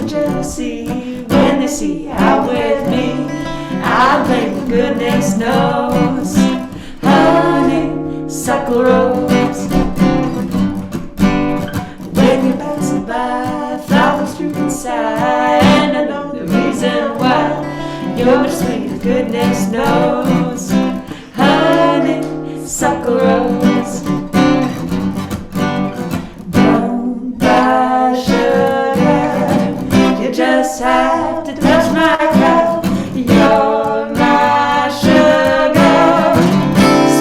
of jealousy when they see you out with me. I blame goodness knows honeysuckle rose. When you're passing by, flowers droop inside, and I know the reason why. You're as sweet as goodness knows honeysuckle rose. Don't buy sugar, you just have to touch my cup. You're my sugar,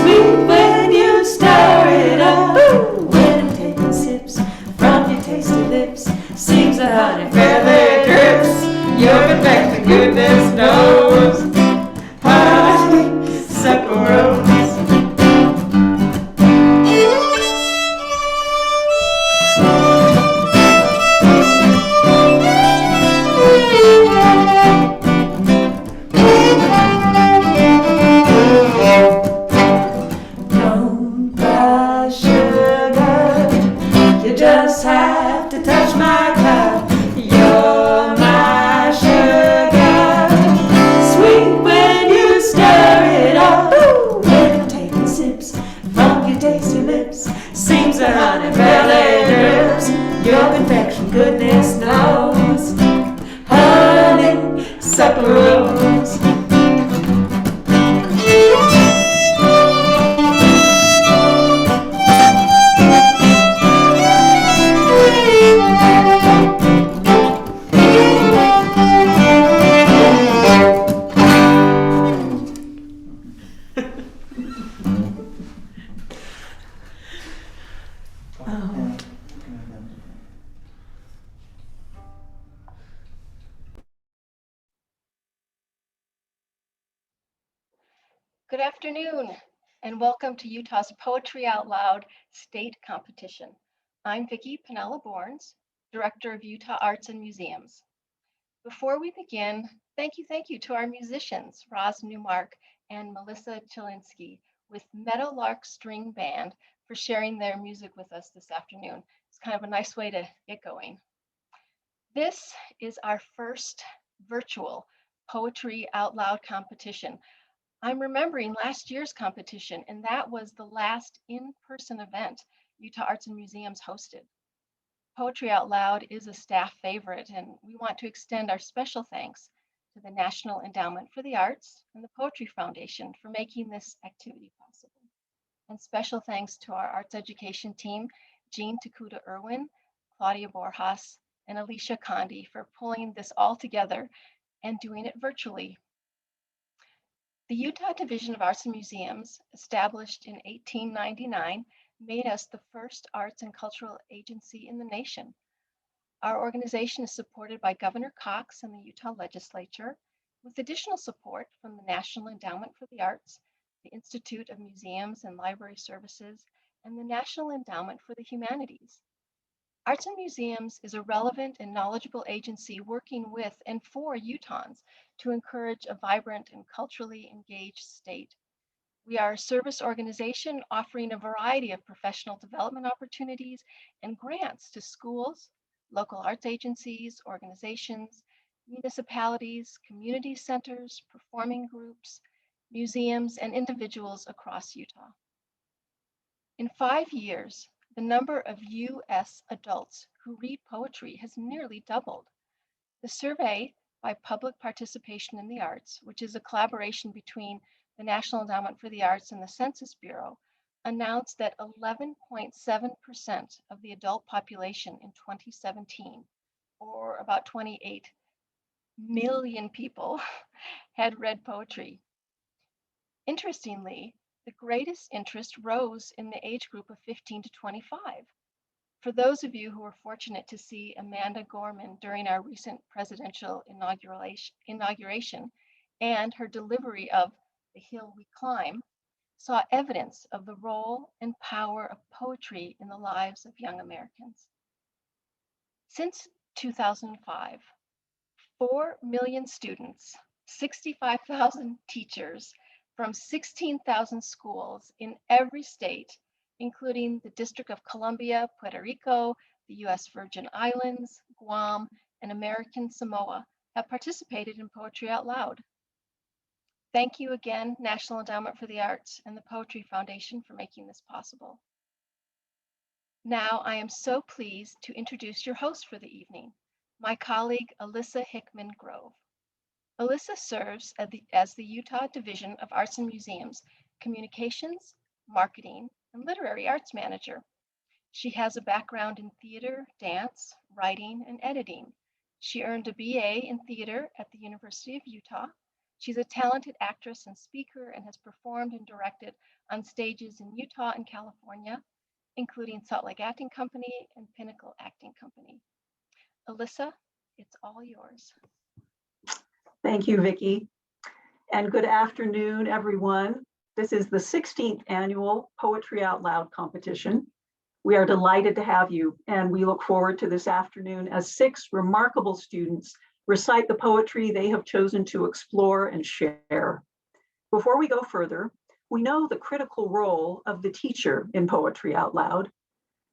sweet when you stir it up. Ooh, when I'm taking sips from your tasty lips, seems the honey fairly drips. Your confection, goodness knows honeysuckle rose. Don't buy sugar, you just have to touch my cup. You're my sugar, sweet when you stir it up. Ooh, when I'm taking sips from your tasty lips, seems the honey barely drips. Your confection, goodness knows honeysuckle rose. Good afternoon, and welcome to Utah's Poetry Out Loud State Competition. I'm Vicki Pinella-Borns, Director of Utah Arts and Museums. Before we begin, thank you to our musicians, Roz Newmark and Melissa Chilinsky with Meadowlark String Band for sharing their music with us this afternoon. It's kind of a nice way to get going. This is our first virtual Poetry Out Loud competition. I'm remembering last year's competition, and that was the last in-person event Utah Arts and Museums hosted. Poetry Out Loud is a staff favorite, and we want to extend our special thanks to the National Endowment for the Arts and the Poetry Foundation for making this activity possible. And special thanks to our arts education team, Jean Takuda Irwin, Claudia Borjas, and Alicia Condi for pulling this all together and doing it virtually. The Utah Division of Arts and Museums, established in 1899, made us the first arts and cultural agency in the nation. Our organization is supported by Governor Cox and the Utah Legislature, with additional support from the National Endowment for the Arts, the Institute of Museums and Library Services, and the National Endowment for the Humanities. Arts and Museums is a relevant and knowledgeable agency working with and for Utahns to encourage a vibrant and culturally engaged state. We are a service organization offering a variety of professional development opportunities and grants to schools, local arts agencies, organizations, municipalities, community centers, performing groups, museums, and individuals across Utah. In 5 years, the number of U.S. adults who read poetry has nearly doubled. The survey by Public Participation in the Arts, which is a collaboration between the National Endowment for the Arts and the Census Bureau, announced that 11.7% of the adult population in 2017, or about 28 million people, had read poetry. Interestingly, the greatest interest rose in the age group of 15 to 25. For those of you who were fortunate to see Amanda Gorman during our recent presidential inauguration and her delivery of The Hill We Climb, saw evidence of the role and power of poetry in the lives of young Americans. Since 2005, 4 million students, 65,000 teachers from 16,000 schools in every state, including the District of Columbia, Puerto Rico, the U.S. Virgin Islands, Guam, and American Samoa have participated in Poetry Out Loud. Thank you again, National Endowment for the Arts and the Poetry Foundation, for making this possible. Now I am so pleased to introduce your host for the evening, my colleague Alyssa Hickman Grove. Alyssa serves as the Utah Division of Arts and Museums Communications, Marketing, and Literary Arts Manager. She has a background in theater, dance, writing, and editing. She earned a BA in theater at the University of Utah. She's a talented actress and speaker and has performed and directed on stages in Utah and California, including Salt Lake Acting Company and Pinnacle Acting Company. Alyssa, it's all yours. Thank you, Vicki. And good afternoon, everyone. This is the 16th annual Poetry Out Loud competition. We are delighted to have you, and we look forward to this afternoon as 6 remarkable students recite the poetry they have chosen to explore and share. Before we go further, we know the critical role of the teacher in Poetry Out Loud.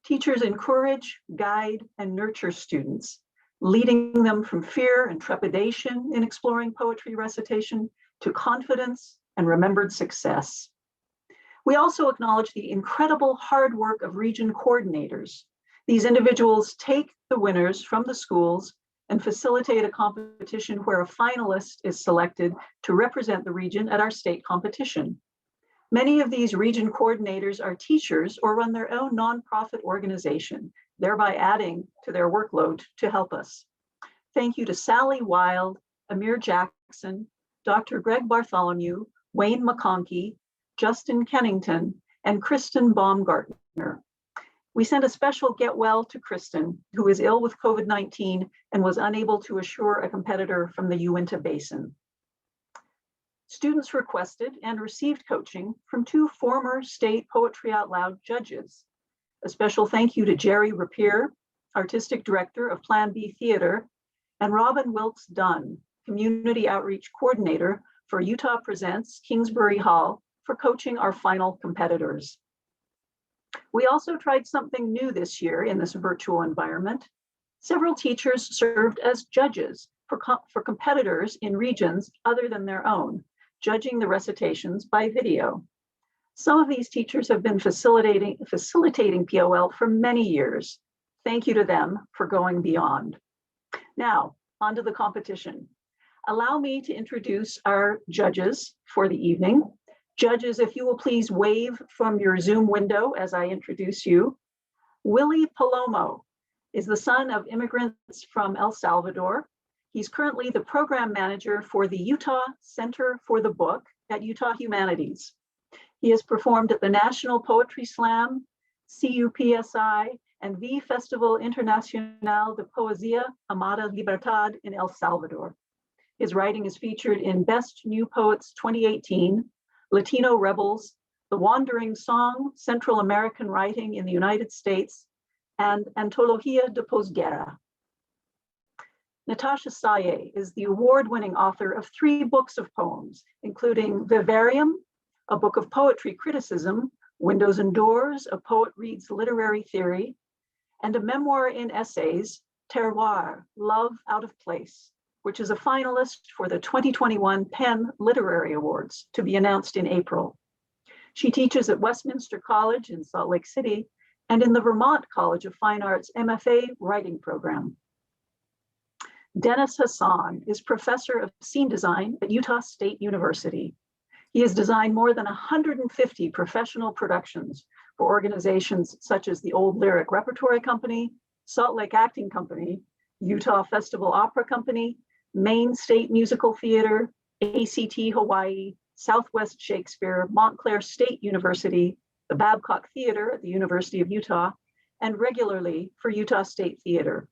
Teachers encourage, guide, and nurture students, leading them from fear and trepidation in exploring poetry recitation to confidence and remembered success. We also acknowledge the incredible hard work of region coordinators. These individuals take the winners from the schools and facilitate a competition where a finalist is selected to represent the region at our state competition. Many of these region coordinators are teachers or run their own nonprofit organization, thereby adding to their workload to help us. Thank you to Sally Wild, Amir Jackson, Dr. Greg Bartholomew, Wayne McConkey, Justin Kennington, and Kristen Baumgartner. We send a special get well to Kristen, who is ill with COVID-19 and was unable to assure a competitor from the Uinta Basin. Students requested and received coaching from 2 former state Poetry Out Loud judges. A special thank you to Jerry Rapier, Artistic Director of Plan B Theater, and Robin Wilkes Dunn, Community Outreach Coordinator for Utah Presents Kingsbury Hall, for coaching our final competitors. We also tried something new this year in this virtual environment. Several teachers served as judges for competitors in regions other than their own, judging the recitations by video. Some of these teachers have been facilitating POL for many years. Thank you to them for going beyond. Now, on to the competition. Allow me to introduce our judges for the evening. Judges, if you will please wave from your Zoom window as I introduce you. Willy Palomo is the son of immigrants from El Salvador. He's currently the program manager for the Utah Center for the Book at Utah Humanities. He has performed at the National Poetry Slam, CUPSI, and the Festival Internacional de Poesía Amada Libertad in El Salvador. His writing is featured in Best New Poets 2018, Latino Rebels, The Wandering Song, Central American Writing in the United States, and Antología de Posguerra. Natasha Saye is the award-winning author of 3 books of poems, including Vivarium, a book of poetry criticism, Windows and Doors, A Poet Reads Literary Theory, and a memoir in essays, Terroir, Love Out of Place, which is a finalist for the 2021 Penn Literary Awards to be announced in April. She teaches at Westminster College in Salt Lake City and in the Vermont College of Fine Arts MFA writing program. Dennis Hassan is professor of scene design at Utah State University. He has designed more than 150 professional productions for organizations such as the Old Lyric Repertory Company, Salt Lake Acting Company, Utah Festival Opera Company, Maine State Musical Theater, ACT Hawaii, Southwest Shakespeare, Montclair State University, the Babcock Theater at the University of Utah, and regularly for Utah State Theater.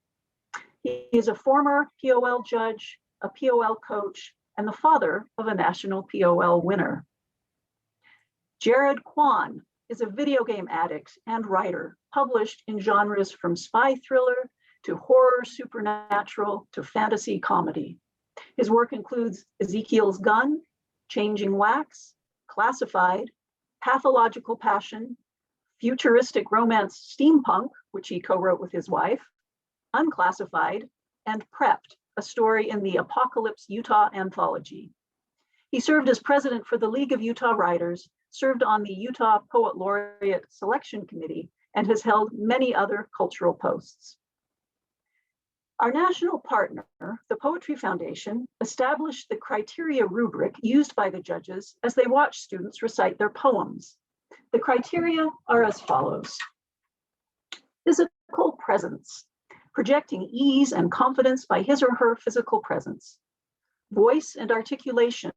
He is a former POL judge, a POL coach, and the father of a national POL winner. Jared Kwan is a video game addict and writer, published in genres from spy thriller to horror supernatural to fantasy comedy. His work includes Ezekiel's Gun, Changing Wax, Classified, Pathological Passion, Futuristic Romance Steampunk, which he co-wrote with his wife, Unclassified, and Prepped, a story in the Apocalypse Utah anthology. He served as president for the League of Utah Writers, served on the Utah Poet Laureate Selection Committee, and has held many other cultural posts. Our national partner, the Poetry Foundation, established the criteria rubric used by the judges as they watch students recite their poems. The criteria are as follows. Physical presence, projecting ease and confidence by his or her physical presence. Voice and articulation,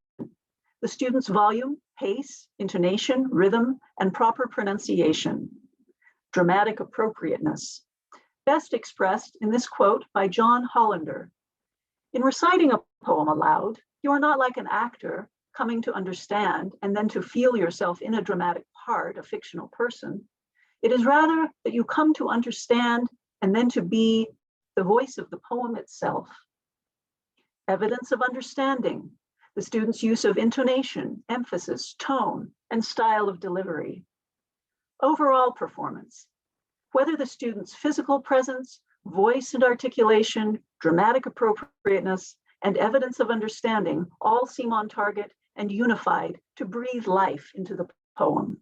the student's volume, pace, intonation, rhythm, and proper pronunciation. Dramatic appropriateness, best expressed in this quote by John Hollander. In reciting a poem aloud, you are not like an actor coming to understand and then to feel yourself in a dramatic part, a fictional person. It is rather that you come to understand and then to be the voice of the poem itself. Evidence of understanding, the student's use of intonation, emphasis, tone, and style of delivery. Overall performance, whether the student's physical presence, voice and articulation, dramatic appropriateness, and evidence of understanding all seem on target and unified to breathe life into the poem.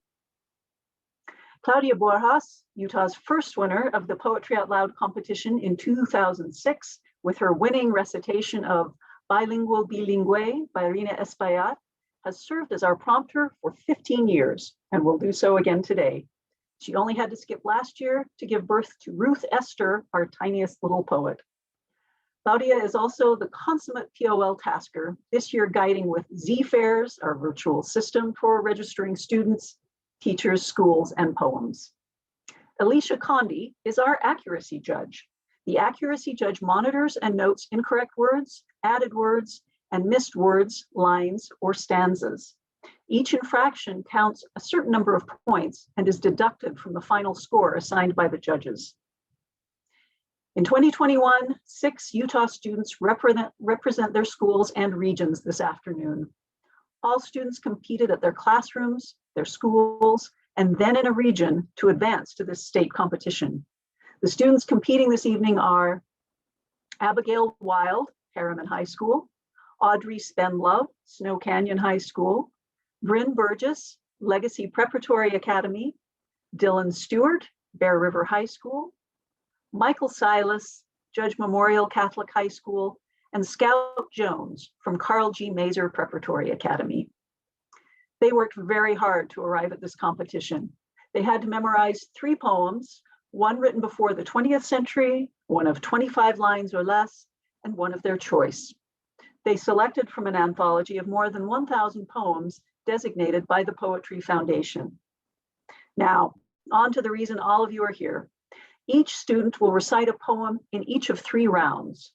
Claudia Borjas, Utah's first winner of the Poetry Out Loud competition in 2006, with her winning recitation of Bilingual Bilingue by Rina Espaillat, has served as our prompter for 15 years and will do so again today. She only had to skip last year to give birth to Ruth Esther, our tiniest little poet. Claudia is also the consummate POL tasker, this year guiding with Z-Fairs, our virtual system for registering students, teachers, schools, and poems. Alicia Condi is our accuracy judge. The accuracy judge monitors and notes incorrect words, added words, and missed words, lines, or stanzas. Each infraction counts a certain number of points and is deducted from the final score assigned by the judges. In 2021, 6 Utah students represent their schools and regions this afternoon. All students competed at their classrooms, their schools, and then in a region to advance to this state competition. The students competing this evening are Abigail Wild, Harriman High School, Audrey Spenlove, Snow Canyon High School, Bryn Burgess, Legacy Preparatory Academy, Dylan Stewart, Bear River High School, Michael Silas, Judge Memorial Catholic High School, and Scout Jones from Carl G. Mazer Preparatory Academy. They worked very hard to arrive at this competition. They had to memorize 3 poems, one written before the 20th century, one of 25 lines or less, and one of their choice. They selected from an anthology of more than 1,000 poems designated by the Poetry Foundation. Now, on to the reason all of you are here. Each student will recite a poem in each of 3 rounds.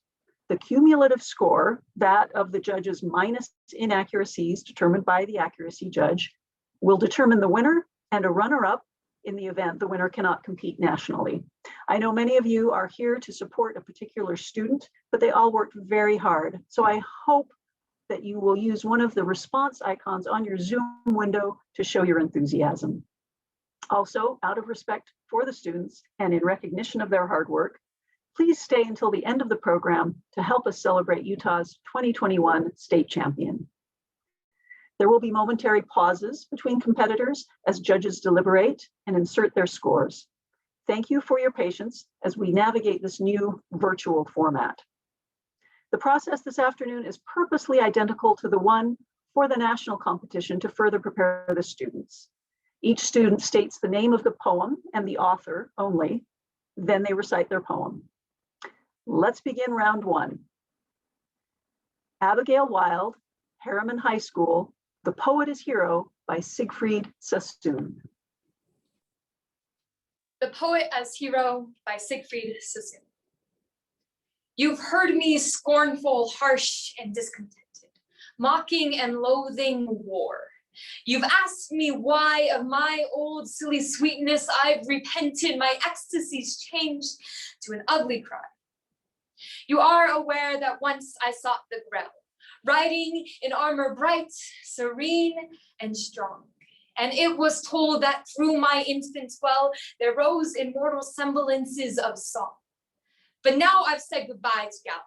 The cumulative score, that of the judges minus inaccuracies determined by the accuracy judge, will determine the winner and a runner-up in the event the winner cannot compete nationally. I know many of you are here to support a particular student, but they all worked very hard. So I hope that you will use one of the response icons on your Zoom window to show your enthusiasm. Also, out of respect for the students and in recognition of their hard work, please stay until the end of the program to help us celebrate Utah's 2021 state champion. There will be momentary pauses between competitors as judges deliberate and insert their scores. Thank you for your patience as we navigate this new virtual format. The process this afternoon is purposely identical to the one for the national competition to further prepare the students. Each student states the name of the poem and the author only, then they recite their poem. Let's begin round 1. Abigail Wild, Harriman High School, The Poet is Hero by Siegfried Sassoon. The Poet as Hero by Siegfried Sassoon. You've heard me scornful, harsh, and discontented, mocking and loathing war. You've asked me why of my old silly sweetness I've repented, my ecstasy's changed to an ugly cry. You are aware that once I sought the grell, riding in armor bright, serene, and strong. And it was told that through my infant well, there rose immortal semblances of song. But now I've said goodbye to Galahad,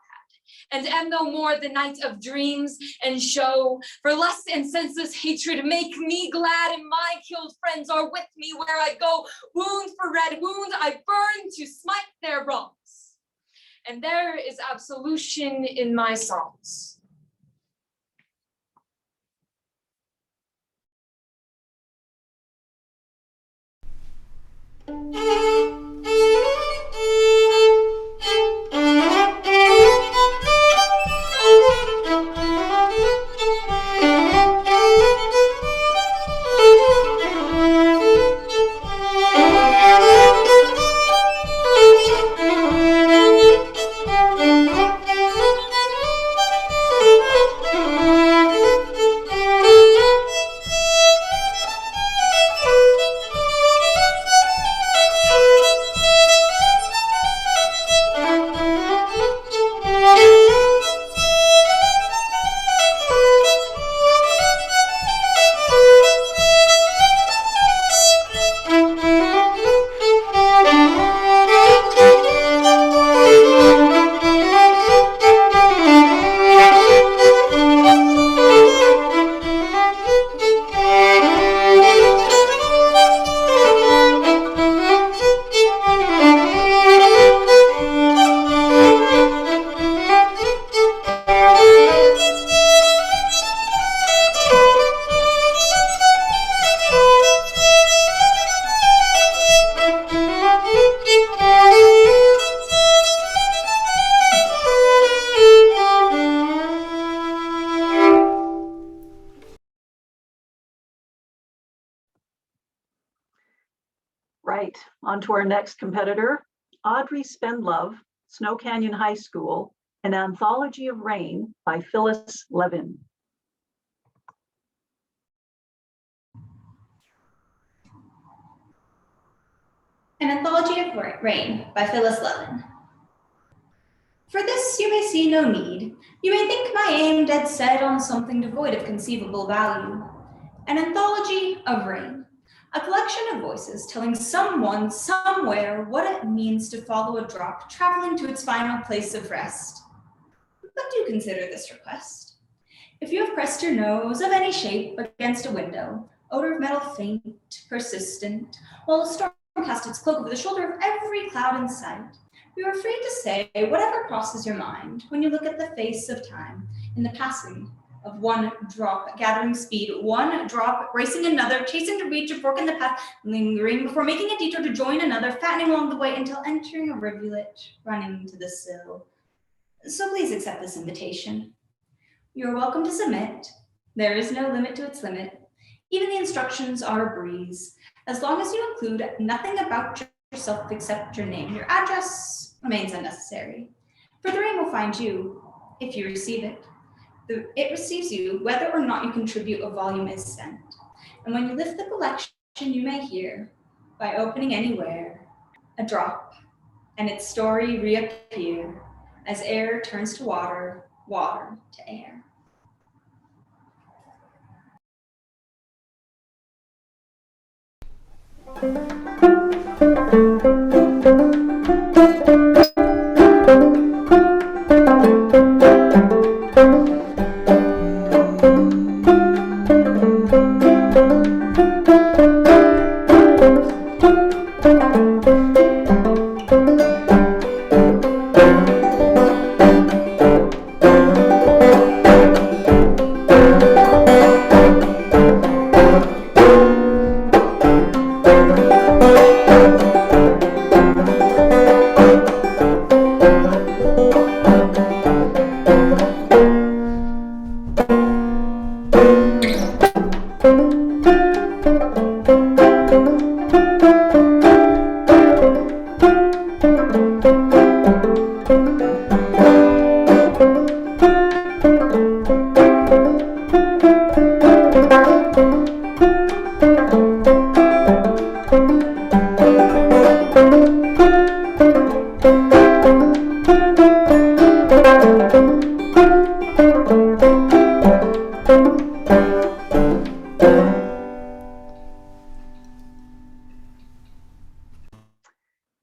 and am no more the knight of dreams and show. For lust and senseless hatred make me glad, and my killed friends are with me where I go. Wound for red wound I burn to smite their wrongs, and there is absolution in my songs. Right, on to our next competitor, Audrey Spendlove, Snow Canyon High School, An Anthology of Rain by Phyllis Levin. An Anthology of Rain by Phyllis Levin. For this you may see no need. You may think my aim dead set on something devoid of conceivable value. An anthology of rain, a collection of voices telling someone somewhere what it means to follow a drop traveling to its final place of rest. But do consider this request. If you have pressed your nose of any shape against a window, odor of metal faint, persistent, while a storm cast its cloak over the shoulder of every cloud in sight, you are free to say whatever crosses your mind when you look at the face of time in the passing of one drop, gathering speed, one drop, racing another, chasing to reach a fork in the path, lingering before making a detour to join another, fattening along the way until entering a rivulet, running to the sill. So please accept this invitation. You are welcome to submit. There is no limit to its limit. Even the instructions are a breeze. As long as you include nothing about yourself except your name, your address remains unnecessary. For the rain will find you if you receive it. It receives you whether or not you contribute a volume is sent. And when you lift the collection, you may hear, by opening anywhere, a drop, and its story reappear as air turns to water, water to air.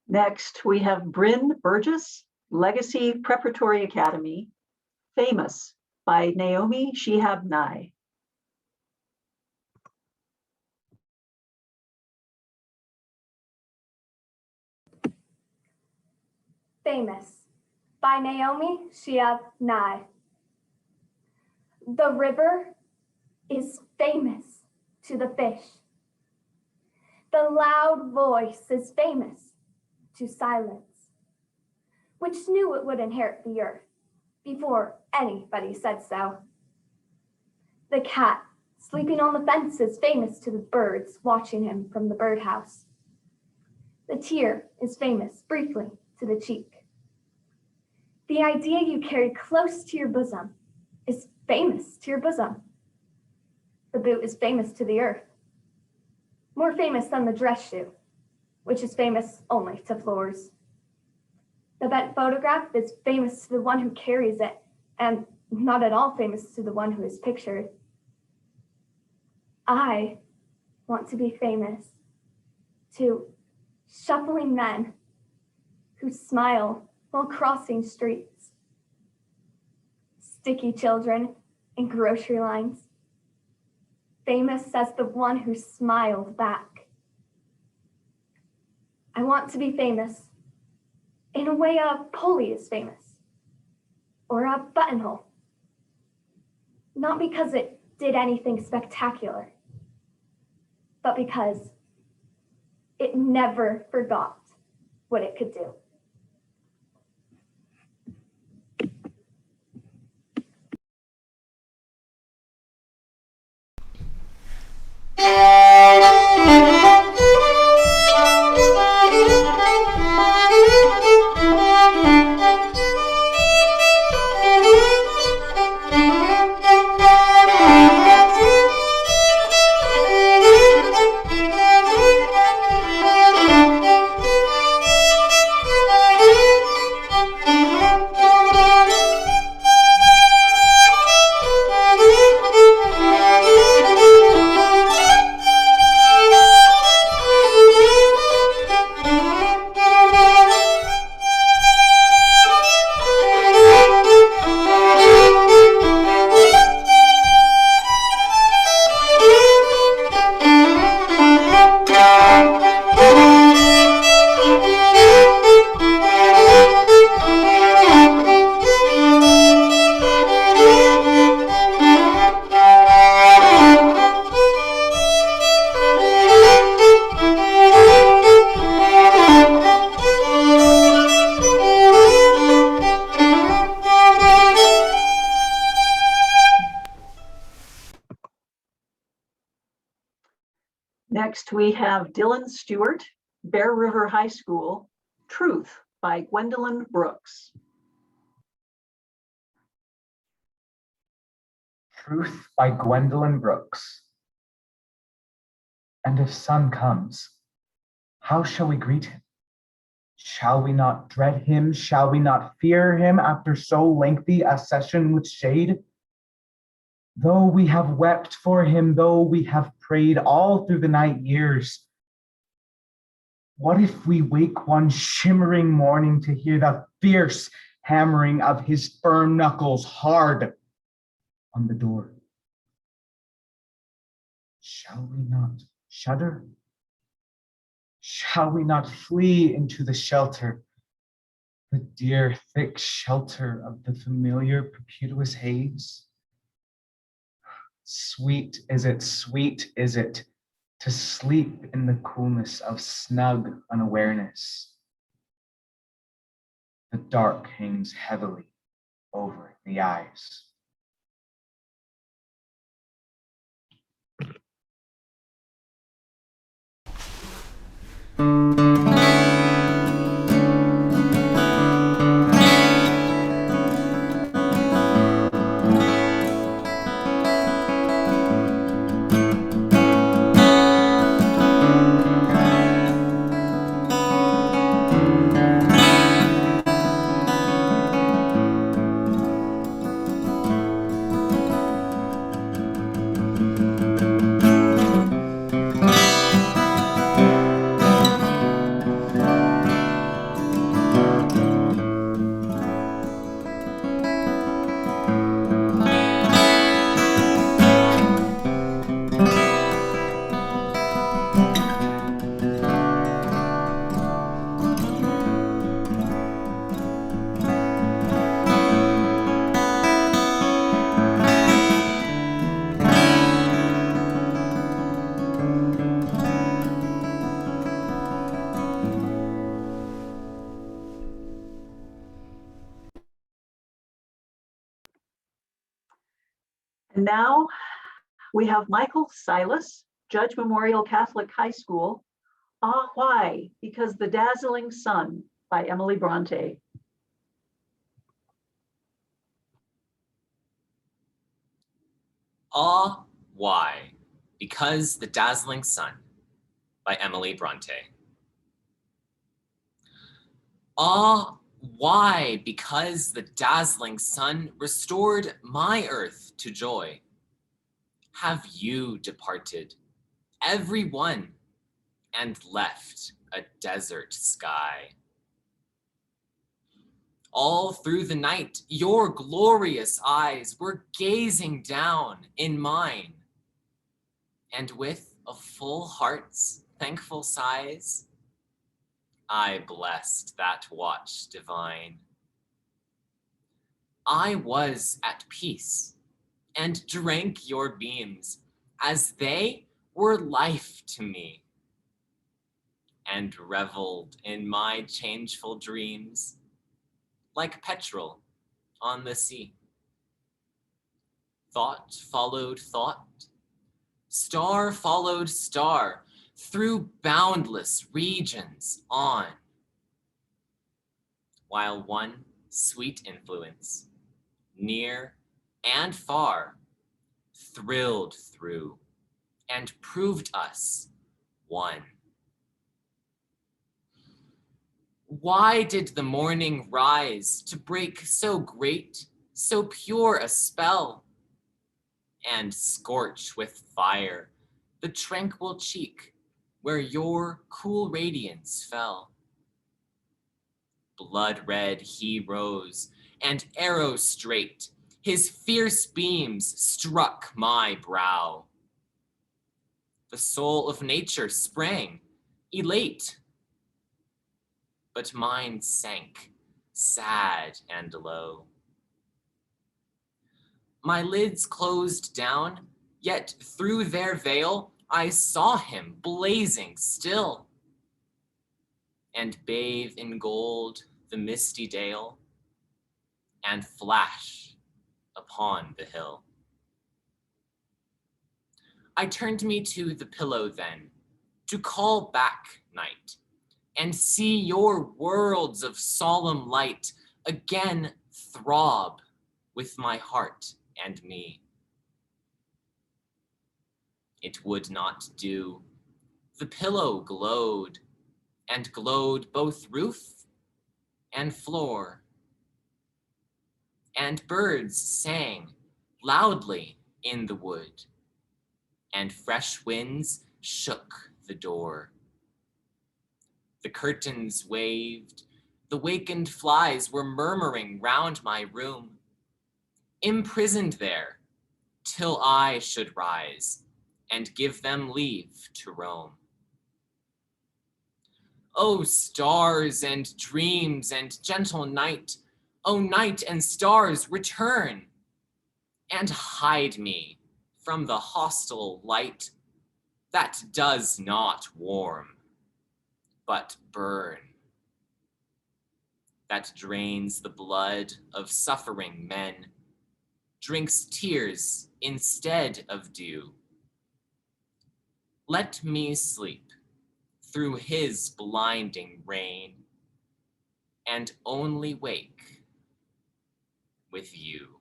Next, we have Bryn Burgess, Legacy Preparatory Academy, Famous by Naomi Shihab Nye. Famous by Naomi Shihab Nye. The river is famous to the fish. The loud voice is famous to silence, which knew it would inherit the earth before anybody said so. The cat sleeping on the fence is famous to the birds watching him from the birdhouse. The tear is famous briefly to the cheek. The idea you carry close to your bosom is famous to your bosom. The boot is famous to the earth, more famous than the dress shoe, which is famous only to floors. The bent photograph is famous to the one who carries it, and not at all famous to the one who is pictured. I want to be famous to shuffling men who smile while crossing streets, sticky children in grocery lines, famous as the one who smiled back. I want to be famous in a way a pulley is famous, or a buttonhole. Not because it did anything spectacular, but because it never forgot what it could do. Next, we have Dylan Stewart, Bear River High School, Truth by Gwendolyn Brooks. Truth by Gwendolyn Brooks. And if sun comes, how shall we greet him? Shall we not dread him? Shall we not fear him after so lengthy a session with shade? Though we have wept for him, though we have prayed all through the night years, what if we wake one shimmering morning to hear the fierce hammering of his firm knuckles hard on the door? Shall we not shudder? Shall we not flee into the shelter, the dear thick shelter of the familiar perpetuous haze? Sweet is it to sleep in the coolness of snug unawareness. The dark hangs heavily over the eyes. And now we have Michael Silas, Judge Memorial Catholic High School. Ah, Why? Because the Dazzling Sun by Emily Bronte. Ah, Why? Because the Dazzling Sun by Emily Bronte. Ah, why? Because the dazzling sun restored my earth to joy. Have you departed, every one, and left a desert sky? All through the night, your glorious eyes were gazing down in mine, and with a full heart's thankful sighs, I blessed that watch divine. I was at peace and drank your beams as they were life to me, and reveled in my changeful dreams like petrel on the sea. Thought followed thought, star followed star, through boundless regions on, while one sweet influence, near and far, thrilled through and proved us one. Why did the morning rise to break so great, so pure a spell, and scorch with fire the tranquil cheek where your cool radiance fell? Blood red he rose, and arrow straight, his fierce beams struck my brow. The soul of nature sprang, elate, but mine sank, sad and low. My lids closed down, yet through their veil I saw him blazing still, and bathe in gold the misty dale, and flash upon the hill. I turned me to the pillow then, to call back night, and see your worlds of solemn light again throb with my heart and me. It would not do. The pillow glowed, and glowed both roof and floor, and birds sang loudly in the wood, and fresh winds shook the door. The curtains waved, the wakened flies were murmuring round my room, imprisoned there till I should rise and give them leave to roam. O stars and dreams and gentle night, O night and stars, return and hide me from the hostile light that does not warm, but burn, that drains the blood of suffering men, drinks tears instead of dew. Let me sleep through his blinding rain, and only wake with you.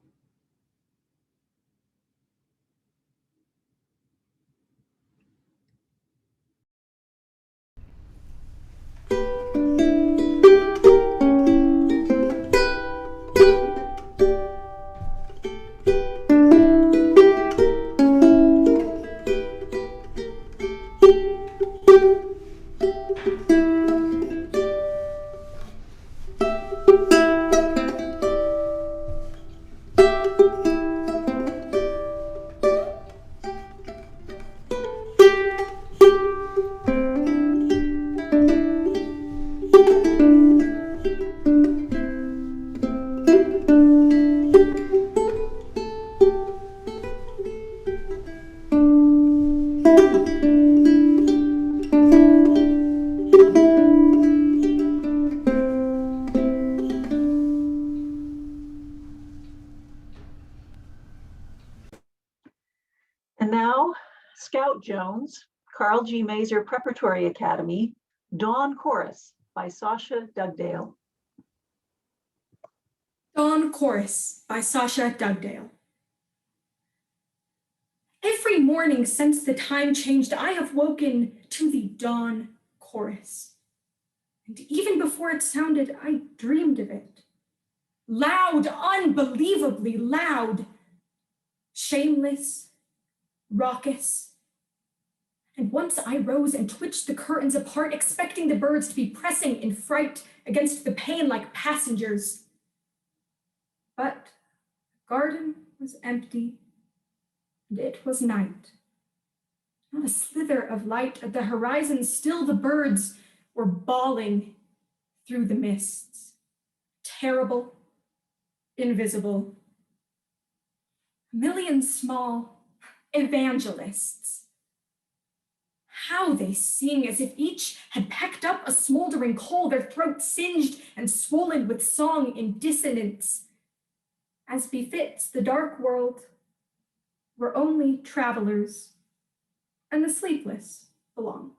now, Scout Jones, Carl G. Mazer Preparatory Academy, Dawn Chorus by Sasha Dugdale. Dawn Chorus by Sasha Dugdale. Every morning since the time changed, I have woken to the dawn chorus. And even before it sounded, I dreamed of it. Loud, unbelievably loud, shameless, raucous. And once I rose and twitched the curtains apart, expecting the birds to be pressing in fright against the pane like passengers. But the garden was empty, and it was night. Not a slither of light at the horizon, still the birds were bawling through the mists. Terrible, invisible. A million small evangelists. How they sing as if each had pecked up a smoldering coal, their throats singed and swollen with song in dissonance, as befits the dark world where only travelers and the sleepless belong.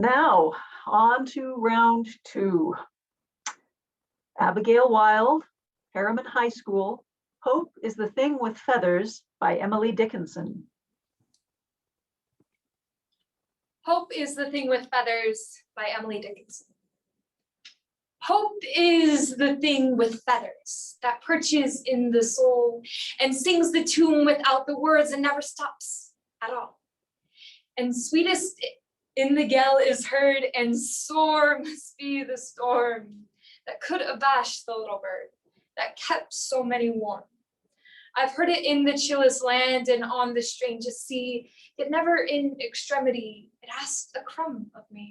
Now, on to round two. Abigail Wilde, Harriman High School, Hope is the Thing with Feathers by Emily Dickinson. Hope is the Thing with Feathers by Emily Dickinson. Hope is the thing with feathers that perches in the soul and sings the tune without the words and never stops at all. And sweetest in the gale is heard, and sore must be the storm that could abash the little bird that kept so many warm. I've heard it in the chillest land and on the strangest sea, yet never in extremity it asked a crumb of me.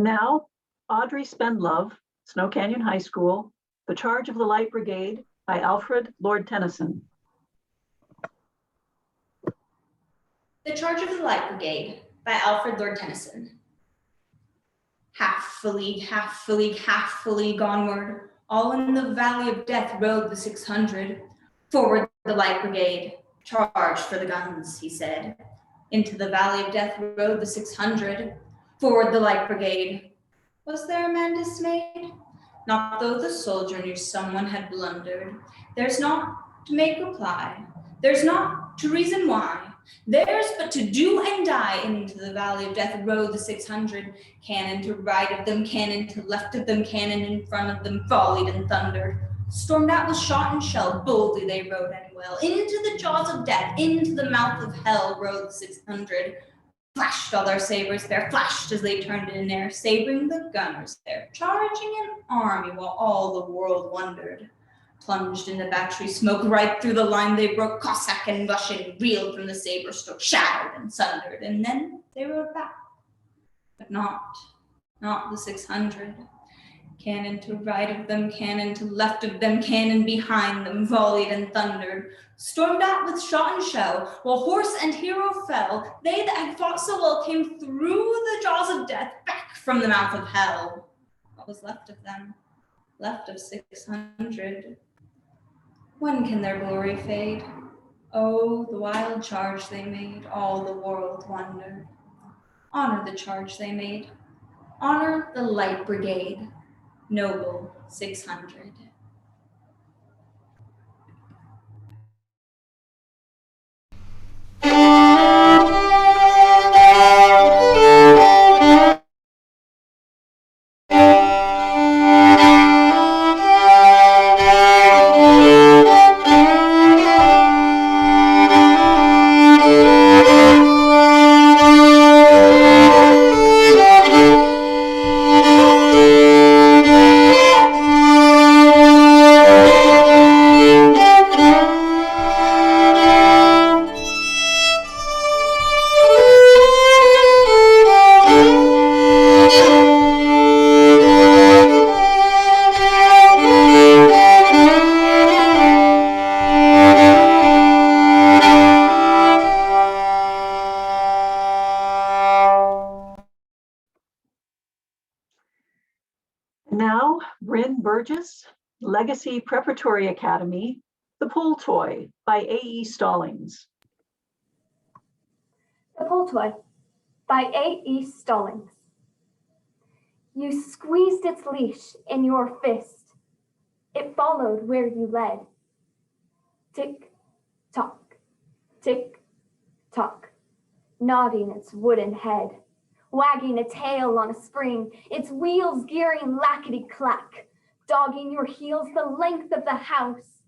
Now, Audrey Spendlove, Snow Canyon High School, The Charge of the Light Brigade by Alfred Lord Tennyson. The Charge of the Light Brigade by Alfred Lord Tennyson. Half a league, half a league, half a league onward, all in the valley of death rode the 600. Forward the Light Brigade, charge for the guns, he said. Into the valley of death rode the 600. Forward the Light Brigade. Was there a man dismayed? Not though the soldier knew someone had blundered. There's not to make reply. There's not to reason why. There's but to do and die. Into the valley of death rode the 600. Cannon to right of them, cannon to left of them, cannon in front of them volleyed and thundered. Stormed out with shot and shell, boldly they rode and well. Into the jaws of death, into the mouth of hell rode the 600. Flashed all their sabers there, flashed as they turned in air, sabering the gunners there, charging an army while all the world wondered. Plunged in the battery smoke, right through the line they broke, Cossack and Russian reeled from the saber stroke, shattered and sundered, and then they rode back. But not the 600. Cannon to right of them, cannon to left of them, cannon behind them, volleyed and thundered. Stormed out with shot and shell, while horse and hero fell. They that had fought so well came through the jaws of death, back from the mouth of hell. What was left of them? Left of 600. When can their glory fade? Oh, the wild charge they made, all the world wondered. Honor the charge they made. Honor the Light Brigade, noble 600. Now, Bryn Burgess, Legacy Preparatory Academy, The Pull Toy by A.E. Stallings. The Pull Toy by A.E. Stallings. You squeezed its leash in your fist. It followed where you led. Tick, tock, tick, tock, nodding its wooden head, wagging a tail on a spring, its wheels gearing lackety-clack, dogging your heels the length of the house,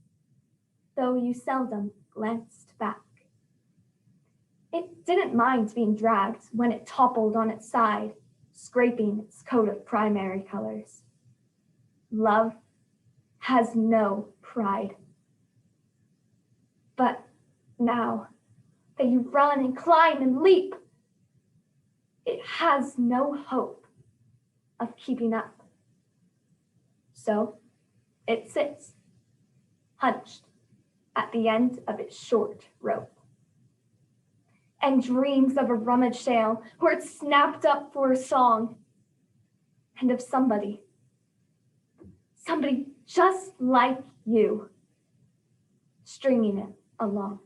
though you seldom glanced back. It didn't mind being dragged when it toppled on its side, scraping its coat of primary colors. Love has no pride. But now that you run and climb and leap, it has no hope of keeping up. So it sits, hunched at the end of its short rope, and dreams of a rummage sale where it's snapped up for a song, and of somebody just like you, stringing it along.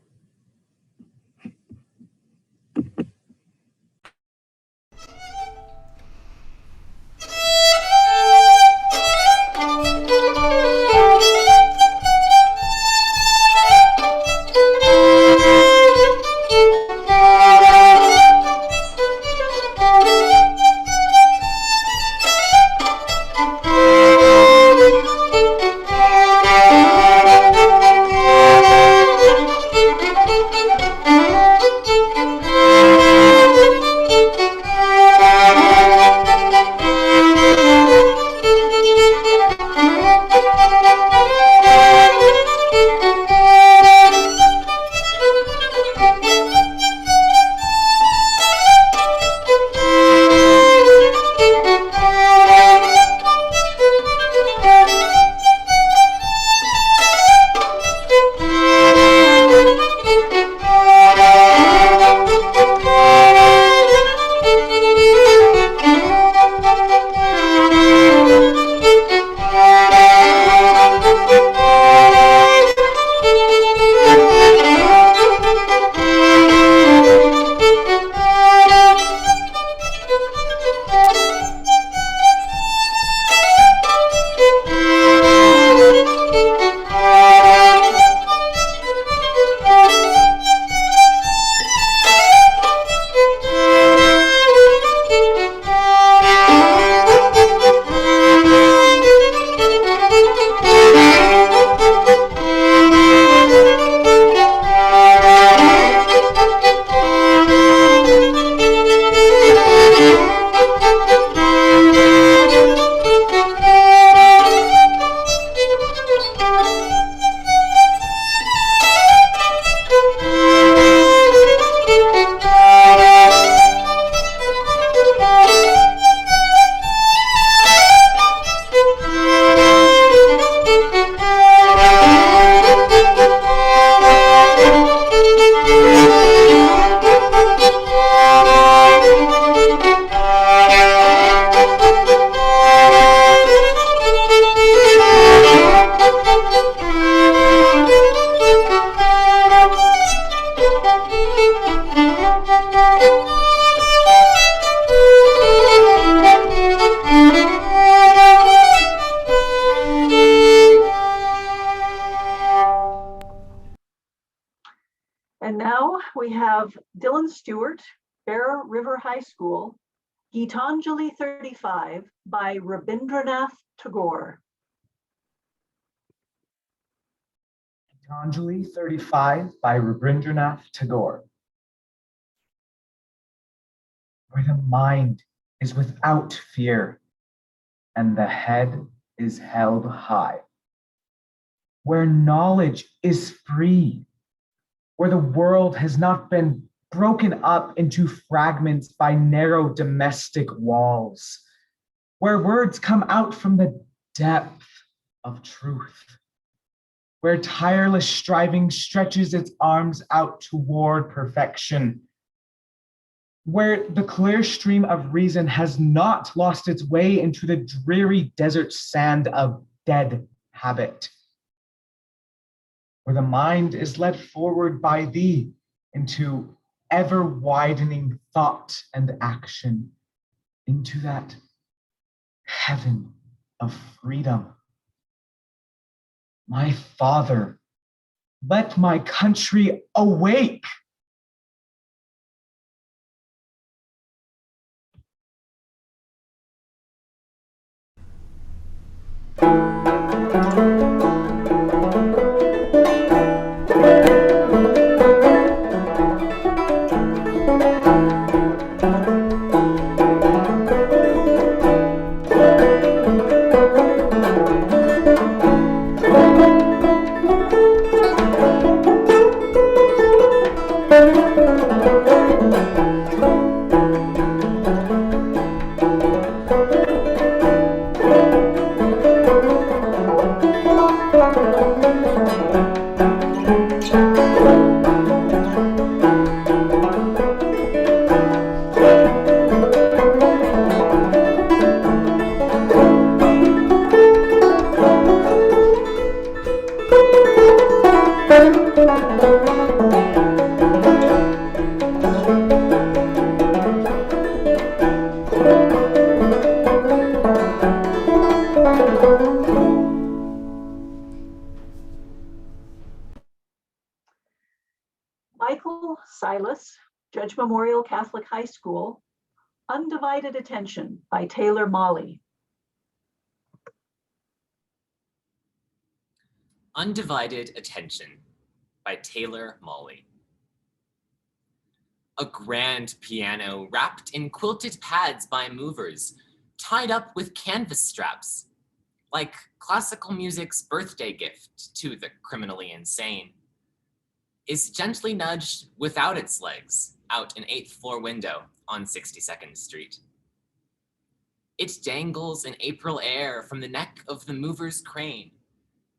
And now we have Dylan Stewart, Bear River High School, Gitanjali 35 by Rabindranath Tagore. Gitanjali 35 by Rabindranath Tagore. Where the mind is without fear and the head is held high. Where knowledge is free, where the world has not been broken up into fragments by narrow domestic walls, where words come out from the depth of truth, where tireless striving stretches its arms out toward perfection, where the clear stream of reason has not lost its way into the dreary desert sand of dead habit, where the mind is led forward by thee into ever-widening thought and action, into that heaven of freedom. My Father, let my country awake. Michael Silas, Judge Memorial Catholic High School, Undivided Attention by Taylor Molly. Undivided Attention by Taylor Molly. A grand piano wrapped in quilted pads by movers, tied up with canvas straps, like classical music's birthday gift to the criminally insane, is gently nudged without its legs out an 8th floor window on 62nd Street. It dangles in April air from the neck of the mover's crane,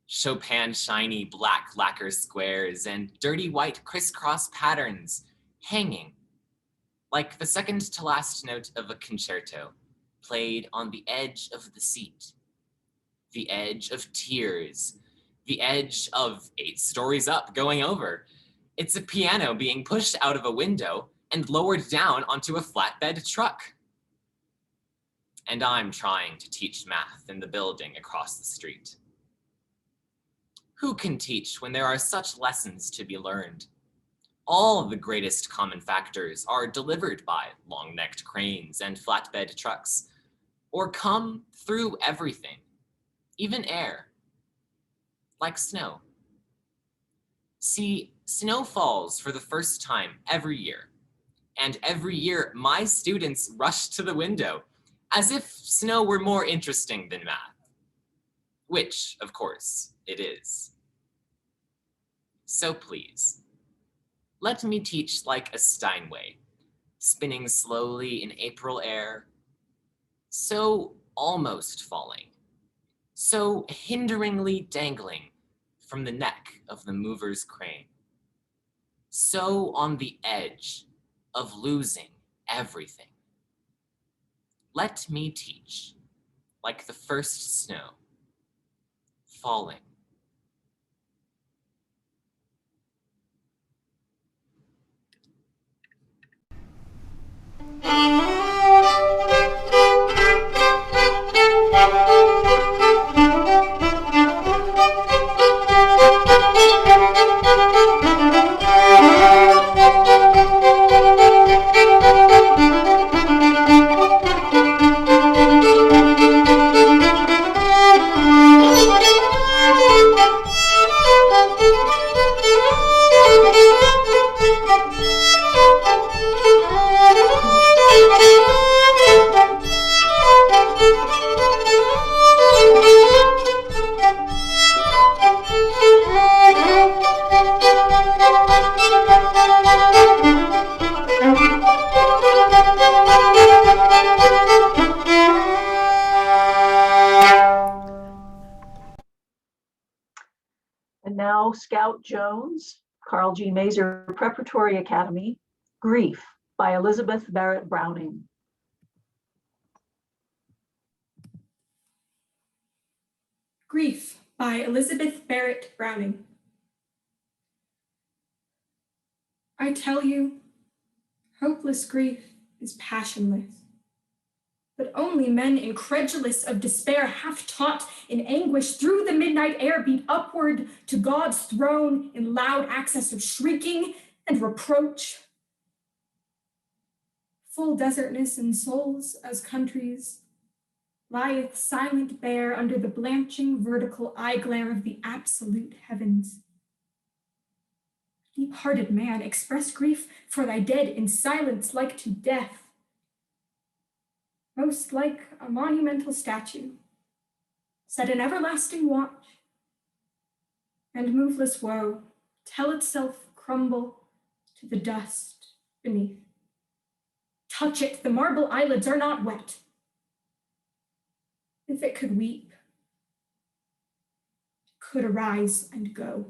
Chopin shiny black lacquer squares and dirty white crisscross patterns hanging like the second to last note of a concerto played on the edge of the seat, the edge of tears, the edge of 8 stories up going over. It's a piano being pushed out of a window and lowered down onto a flatbed truck. And I'm trying to teach math in the building across the street. Who can teach when there are such lessons to be learned? All the greatest common factors are delivered by long-necked cranes and flatbed trucks, or come through everything, even air, like snow. See, snow falls for the first time every year, and every year my students rush to the window as if snow were more interesting than math, which, of course, it is. So please, let me teach like a Steinway, spinning slowly in April air, so almost falling, so hinderingly dangling from the neck of the mover's crane, so on the edge of losing everything. Let me teach like the first snow, falling. now Scout Jones, Carl G. Mazer Preparatory Academy, Grief by Elizabeth Barrett Browning. Grief by Elizabeth Barrett Browning. I tell you, hopeless grief is passionless. But only men incredulous of despair, half taught in anguish, through the midnight air beat upward to God's throne in loud access of shrieking and reproach. Full desertness in souls as countries lieth silent bare under the blanching vertical eye glare of the absolute heavens. Deep-hearted man, express grief for thy dead in silence like to death. Most like a monumental statue, set in everlasting watch, and moveless woe tell itself crumble to the dust beneath. Touch it, the marble eyelids are not wet. If it could weep, it could arise and go.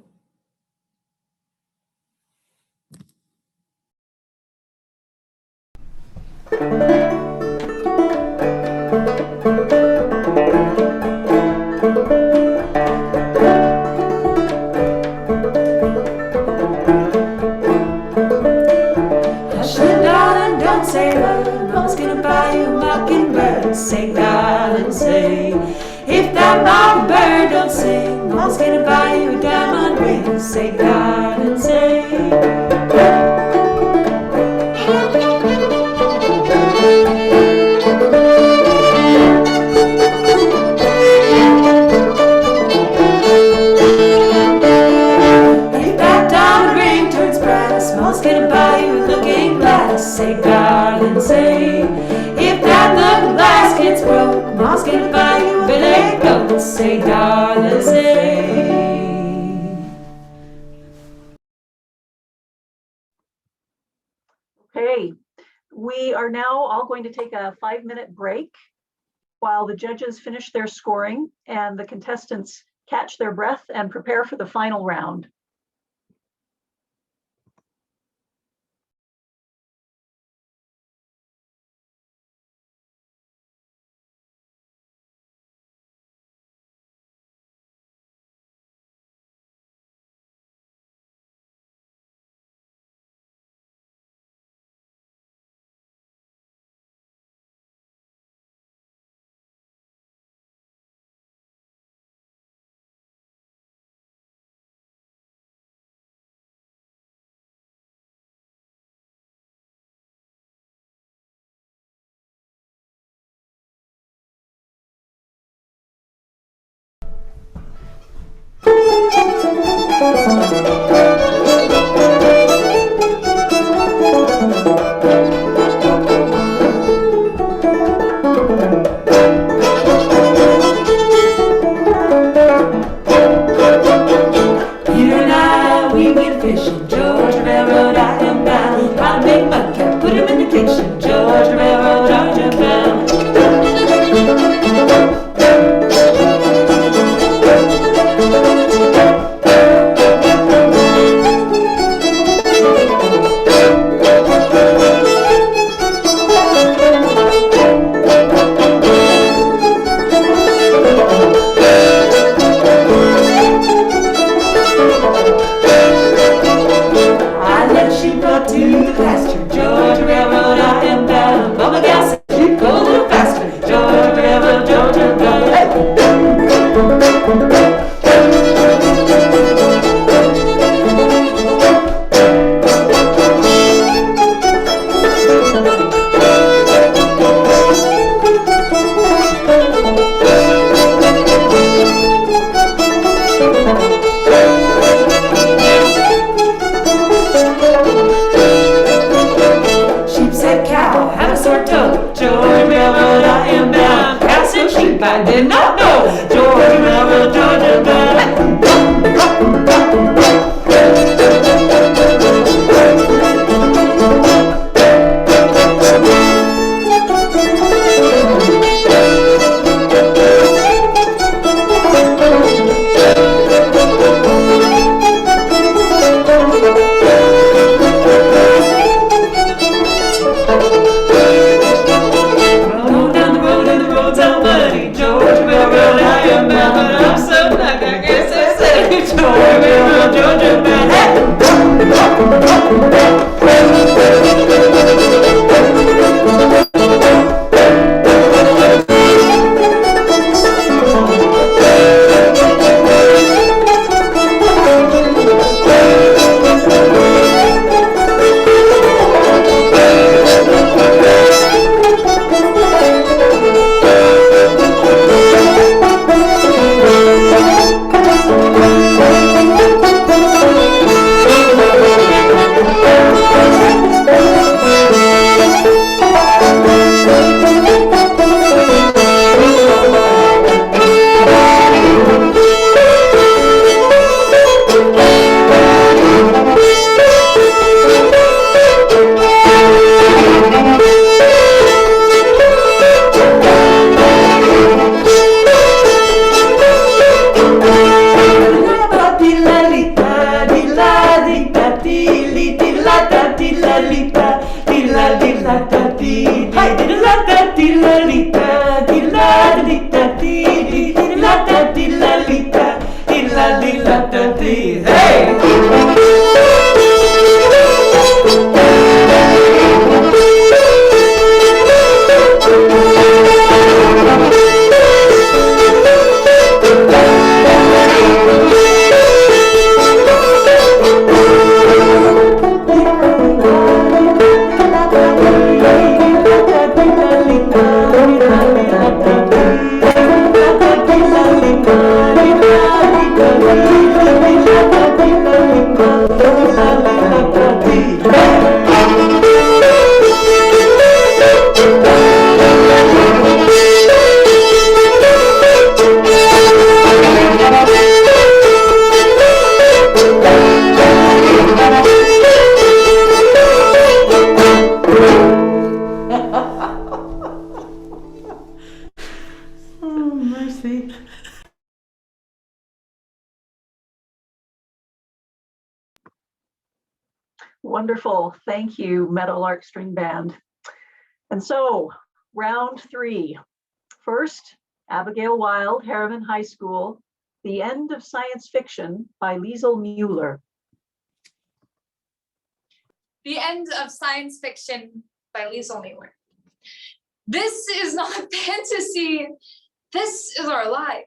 Say word, mama's gonna buy you a mockingbird. Say, darling, say, if that mockingbird don't sing, mama's gonna buy you a diamond ring. Say, darling, say. Mama's gonna buy you a looking glass. Say, darling, say, if that looking glass gets broke, Mama's gonna buy you a billy goat. Say, darling, say. Okay, we are now all going to take a 5-minute break while the judges finish their scoring and the contestants catch their breath and prepare for the final round. Wonderful. Thank you, Meadowlark String Band. And so, round 3. First, Abigail Wilde, Harriman High School, The End of Science Fiction by Liesl Mueller. The End of Science Fiction by Liesl Mueller. This is not fantasy. This is our life.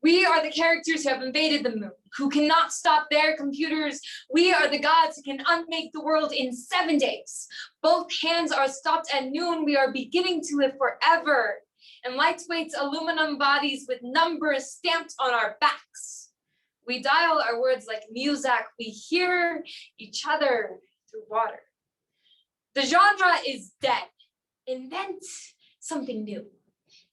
We are the characters who have invaded the moon, who cannot stop their computers. We are the gods who can unmake the world in 7 days. Both hands are stopped at noon. We are beginning to live forever in lightweight aluminum bodies with numbers stamped on our backs. We dial our words like music. We hear each other through water. The genre is dead. Invent something new.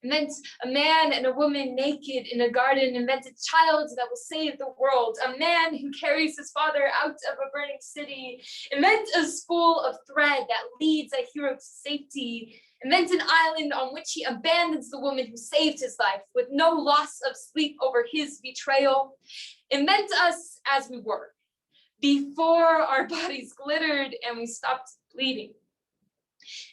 Invent a man and a woman naked in a garden. Invent a child that will save the world. A man who carries his father out of a burning city. Invent a spool of thread that leads a hero to safety. Invent an island on which he abandons the woman who saved his life with no loss of sleep over his betrayal. Invent us as we were, before our bodies glittered and we stopped bleeding.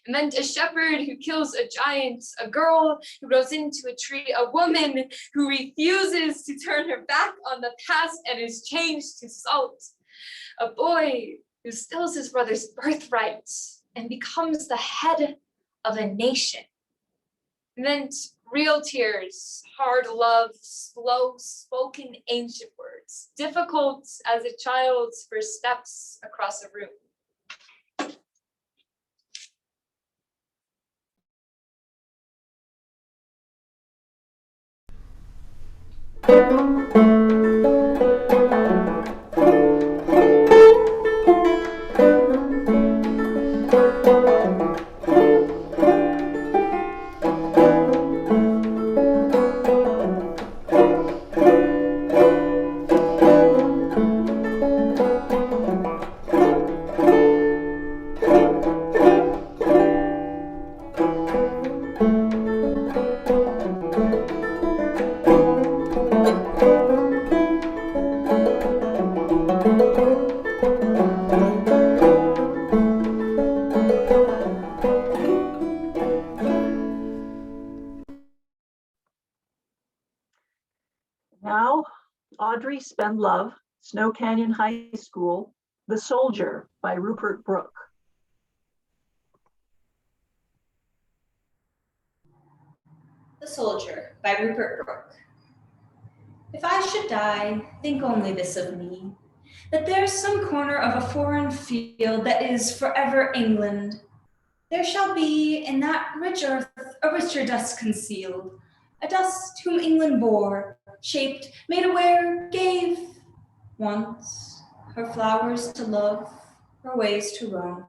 Invent a shepherd who kills a giant, a girl who grows into a tree, a woman who refuses to turn her back on the past and is changed to salt, a boy who steals his brother's birthright and becomes the head of a nation. Invent real tears, hard love, slow spoken ancient words, difficult as a child's first steps across a room. Now, Audrey Spendlove, Snow Canyon High School, The Soldier by Rupert Brooke. The Soldier by Rupert Brooke. If I should die, think only this of me, that there's some corner of a foreign field that is forever England. There shall be in that rich earth a richer dust concealed, a dust whom England bore, shaped, made aware, gave once her flowers to love, her ways to roam.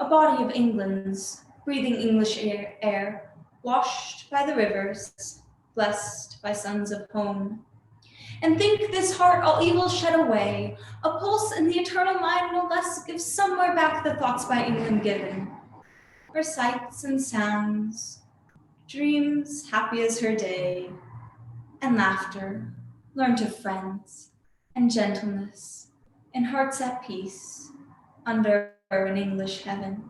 A body of England's, breathing English air, washed by the rivers, blessed by sons of home. And think this heart all evil shed away, a pulse in the eternal mind no less gives somewhere back the thoughts by England given. Her sights and sounds, dreams happy as her day, and laughter, learnt of friends, and gentleness, and hearts at peace, under an English heaven.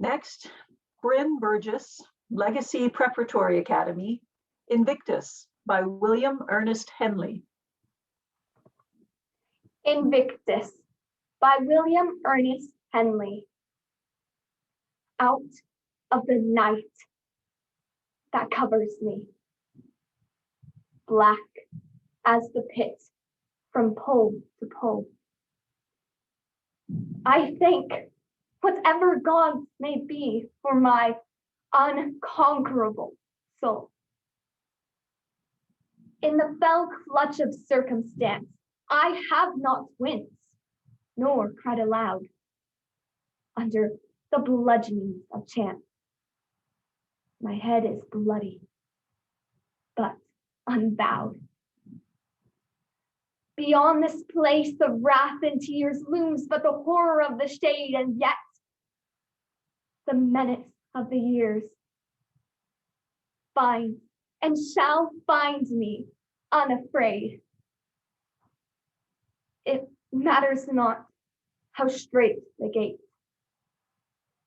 Next, Bryn Burgess, Legacy Preparatory Academy, Invictus by William Ernest Henley. Invictus by William Ernest Henley. Out of the night that covers me, black as the pit from pole to pole, I thank whatever gods may be for my unconquerable soul. In the fell clutch of circumstance, I have not winced, nor cried aloud. Under the bludgeonings of chance, my head is bloody, but unbowed. Beyond this place, the wrath and tears looms, but the horror of the shade, and yet the menace of the years finds and shall find me unafraid. It matters not how straight the gate,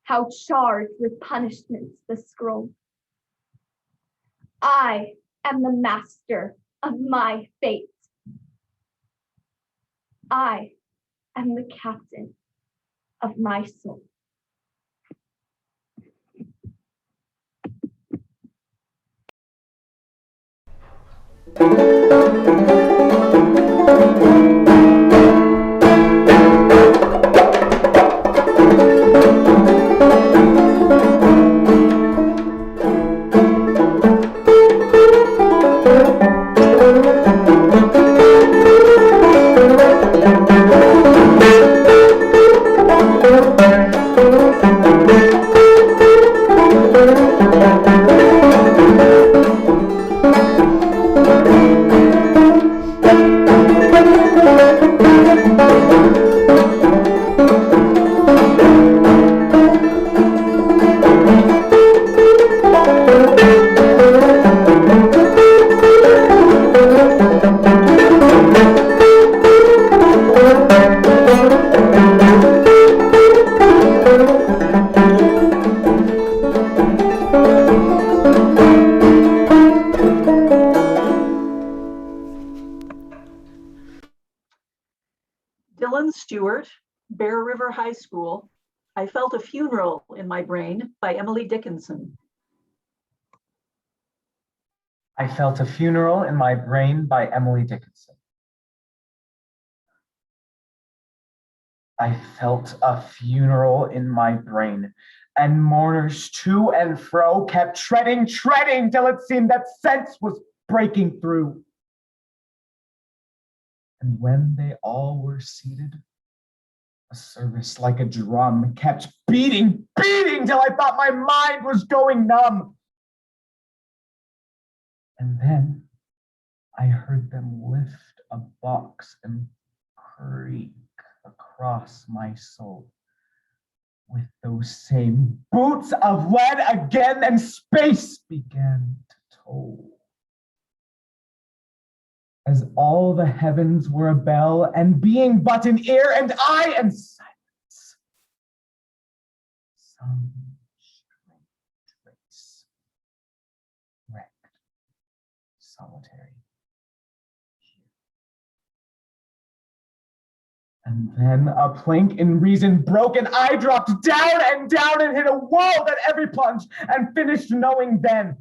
how charged with punishments the scroll. I am the master of my fate. I am the captain of my soul. Dylan Stewart, Bear River High School, I Felt a Funeral in My Brain by Emily Dickinson. I Felt a Funeral in My Brain by Emily Dickinson. I felt a funeral in my brain, and mourners to and fro kept treading till it seemed that sense was breaking through. And when they all were seated, a service like a drum kept beating till I thought my mind was going numb. And then I heard them lift a box and creak across my soul with those same boots of lead again, and space began to toll. As all the heavens were a bell, and being but an ear, and I and silence, some solitary. And then a plank in reason broke, and I dropped down and hit a wall at every plunge, and finished knowing then.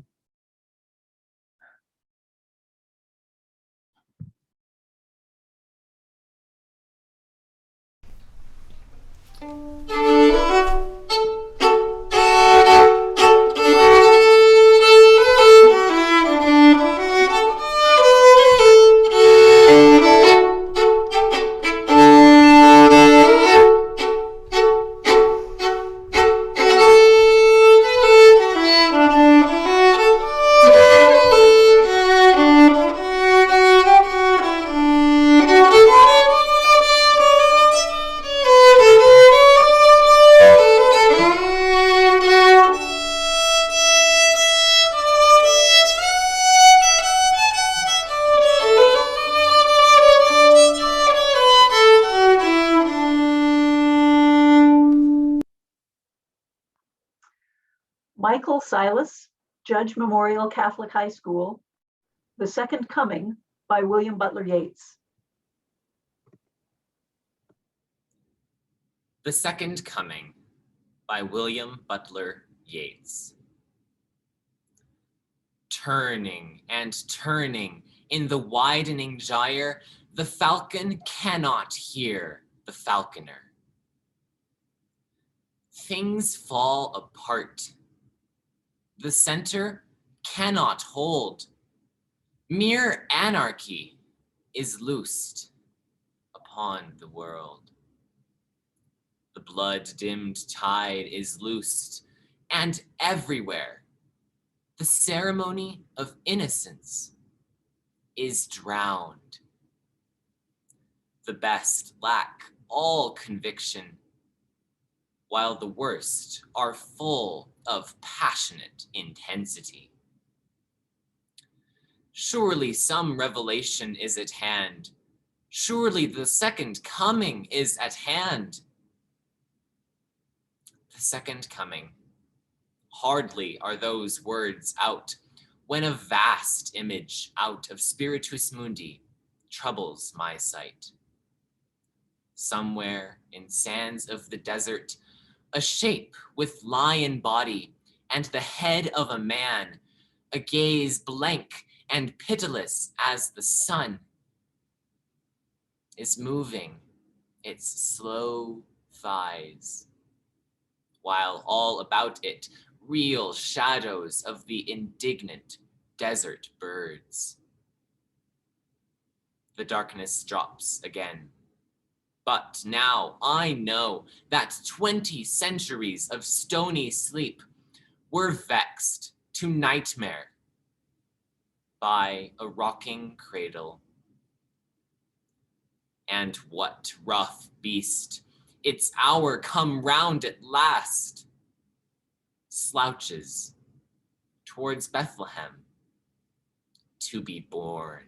Michael Silas, Judge Memorial Catholic High School, The Second Coming by William Butler Yeats. The Second Coming by William Butler Yeats. Turning and turning in the widening gyre, the falcon cannot hear the falconer. Things fall apart. The center cannot hold. Mere anarchy is loosed upon the world. The blood-dimmed tide is loosed, and everywhere the ceremony of innocence is drowned. The best lack all conviction, while the worst are full of passionate intensity. Surely some revelation is at hand. Surely the second coming is at hand. The second coming. Hardly are those words out when a vast image out of Spiritus Mundi troubles my sight. Somewhere in sands of the desert, a shape with lion body and the head of a man, a gaze blank and pitiless as the sun, is moving its slow thighs, while all about it reel shadows of the indignant desert birds. The darkness drops again. But now I know that 20 centuries of stony sleep were vexed to nightmare by a rocking cradle. And what rough beast, its hour come round at last, slouches towards Bethlehem to be born.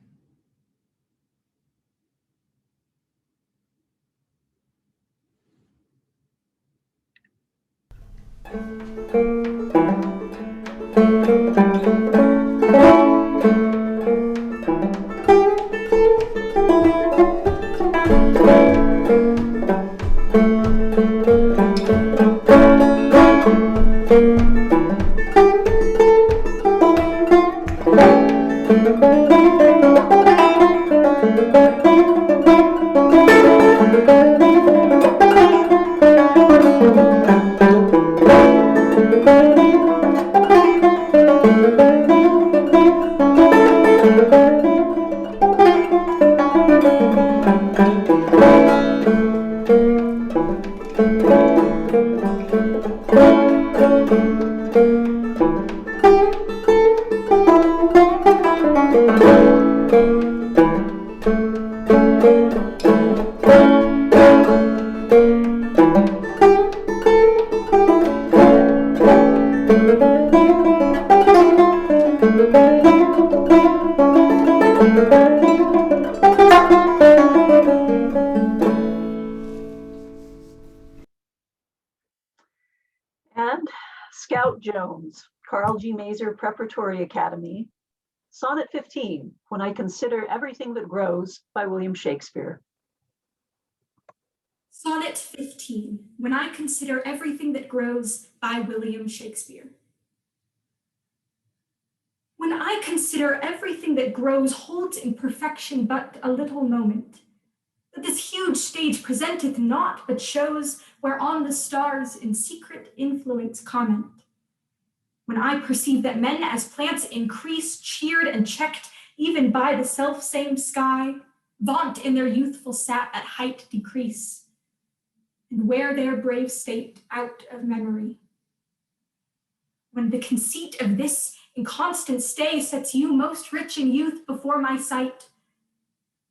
And Scout Jones, Carl G. Mazer Preparatory Academy, Sonnet 15, When I Consider Everything That Grows, by William Shakespeare. Sonnet 15, When I Consider Everything That Grows, by William Shakespeare. When I consider everything that grows holds in perfection but a little moment, that this huge stage presenteth naught but shows whereon the stars in secret influence comment. When I perceive that men as plants increase, cheered and checked even by the self-same sky, vaunt in their youthful sap at height decrease, and wear their brave state out of memory. When the conceit of this inconstant stay sets you most rich in youth before my sight,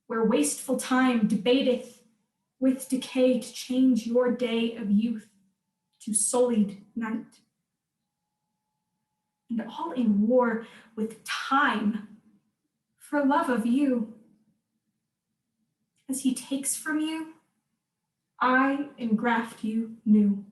where wasteful time debateth with decay to change your day of youth to sullied night. And all in war with time for love of you. As he takes from you, I engraft you new.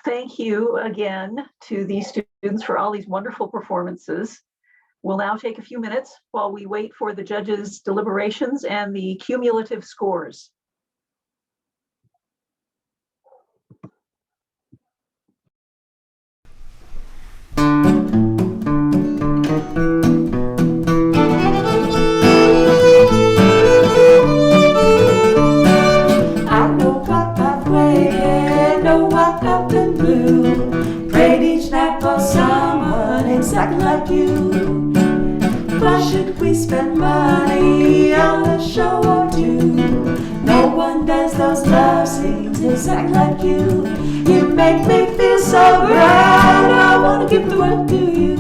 Thank you again to these students for all these wonderful performances. We'll now take a few minutes while we wait for the judges' deliberations and the cumulative scores. I know what I've waited, know what I've been blue. Prayed each night for someone exactly like you. Why should we spend money on a show or two? No one does those love scenes exactly like you. You make me feel so grand, I wanna give the world to you.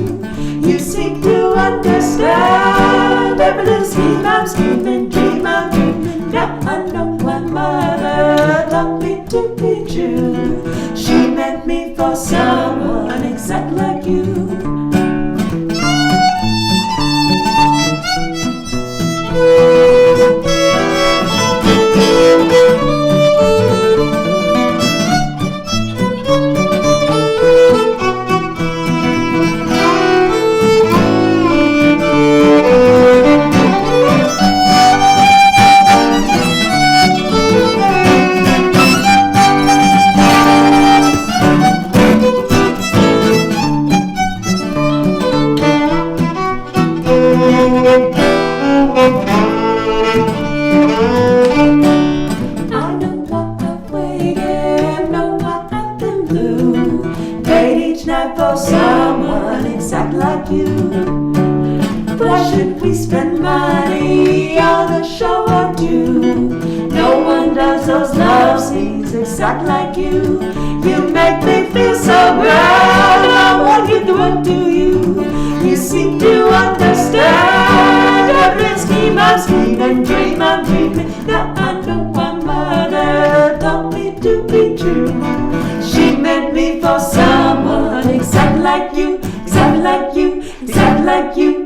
You seem to understand every little scheme I'm scheming, dream I'm dreaming. Now I know my mother taught me to be true. She meant me for someone exactly like you. Exactly like you. You make me feel so grand, I want to give the world to you. You seem to understand every scheme I'm scheming, dream I'm dreaming. Now I know my mother taught me to be true. She meant me for someone exactly like you, exactly like you, exactly like you.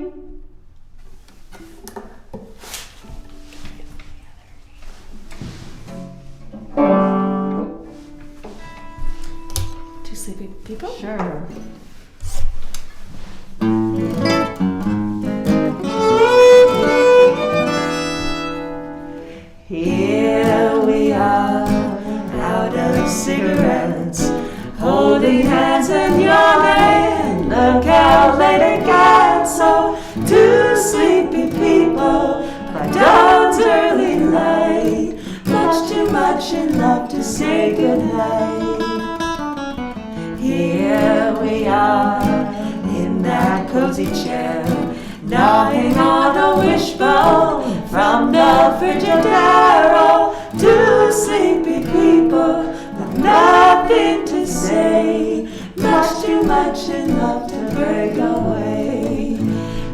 Sleepy people? Sure. Here we are, out of cigarettes, holding hands and yawning. Look how late it got, so two sleepy people by dawn's early light. Much too much in love to say goodnight. Here we are, in that cozy chair, gnawing on a wishbone from the Frigidaire. Two sleepy people with nothing to say, much too much in love to break away.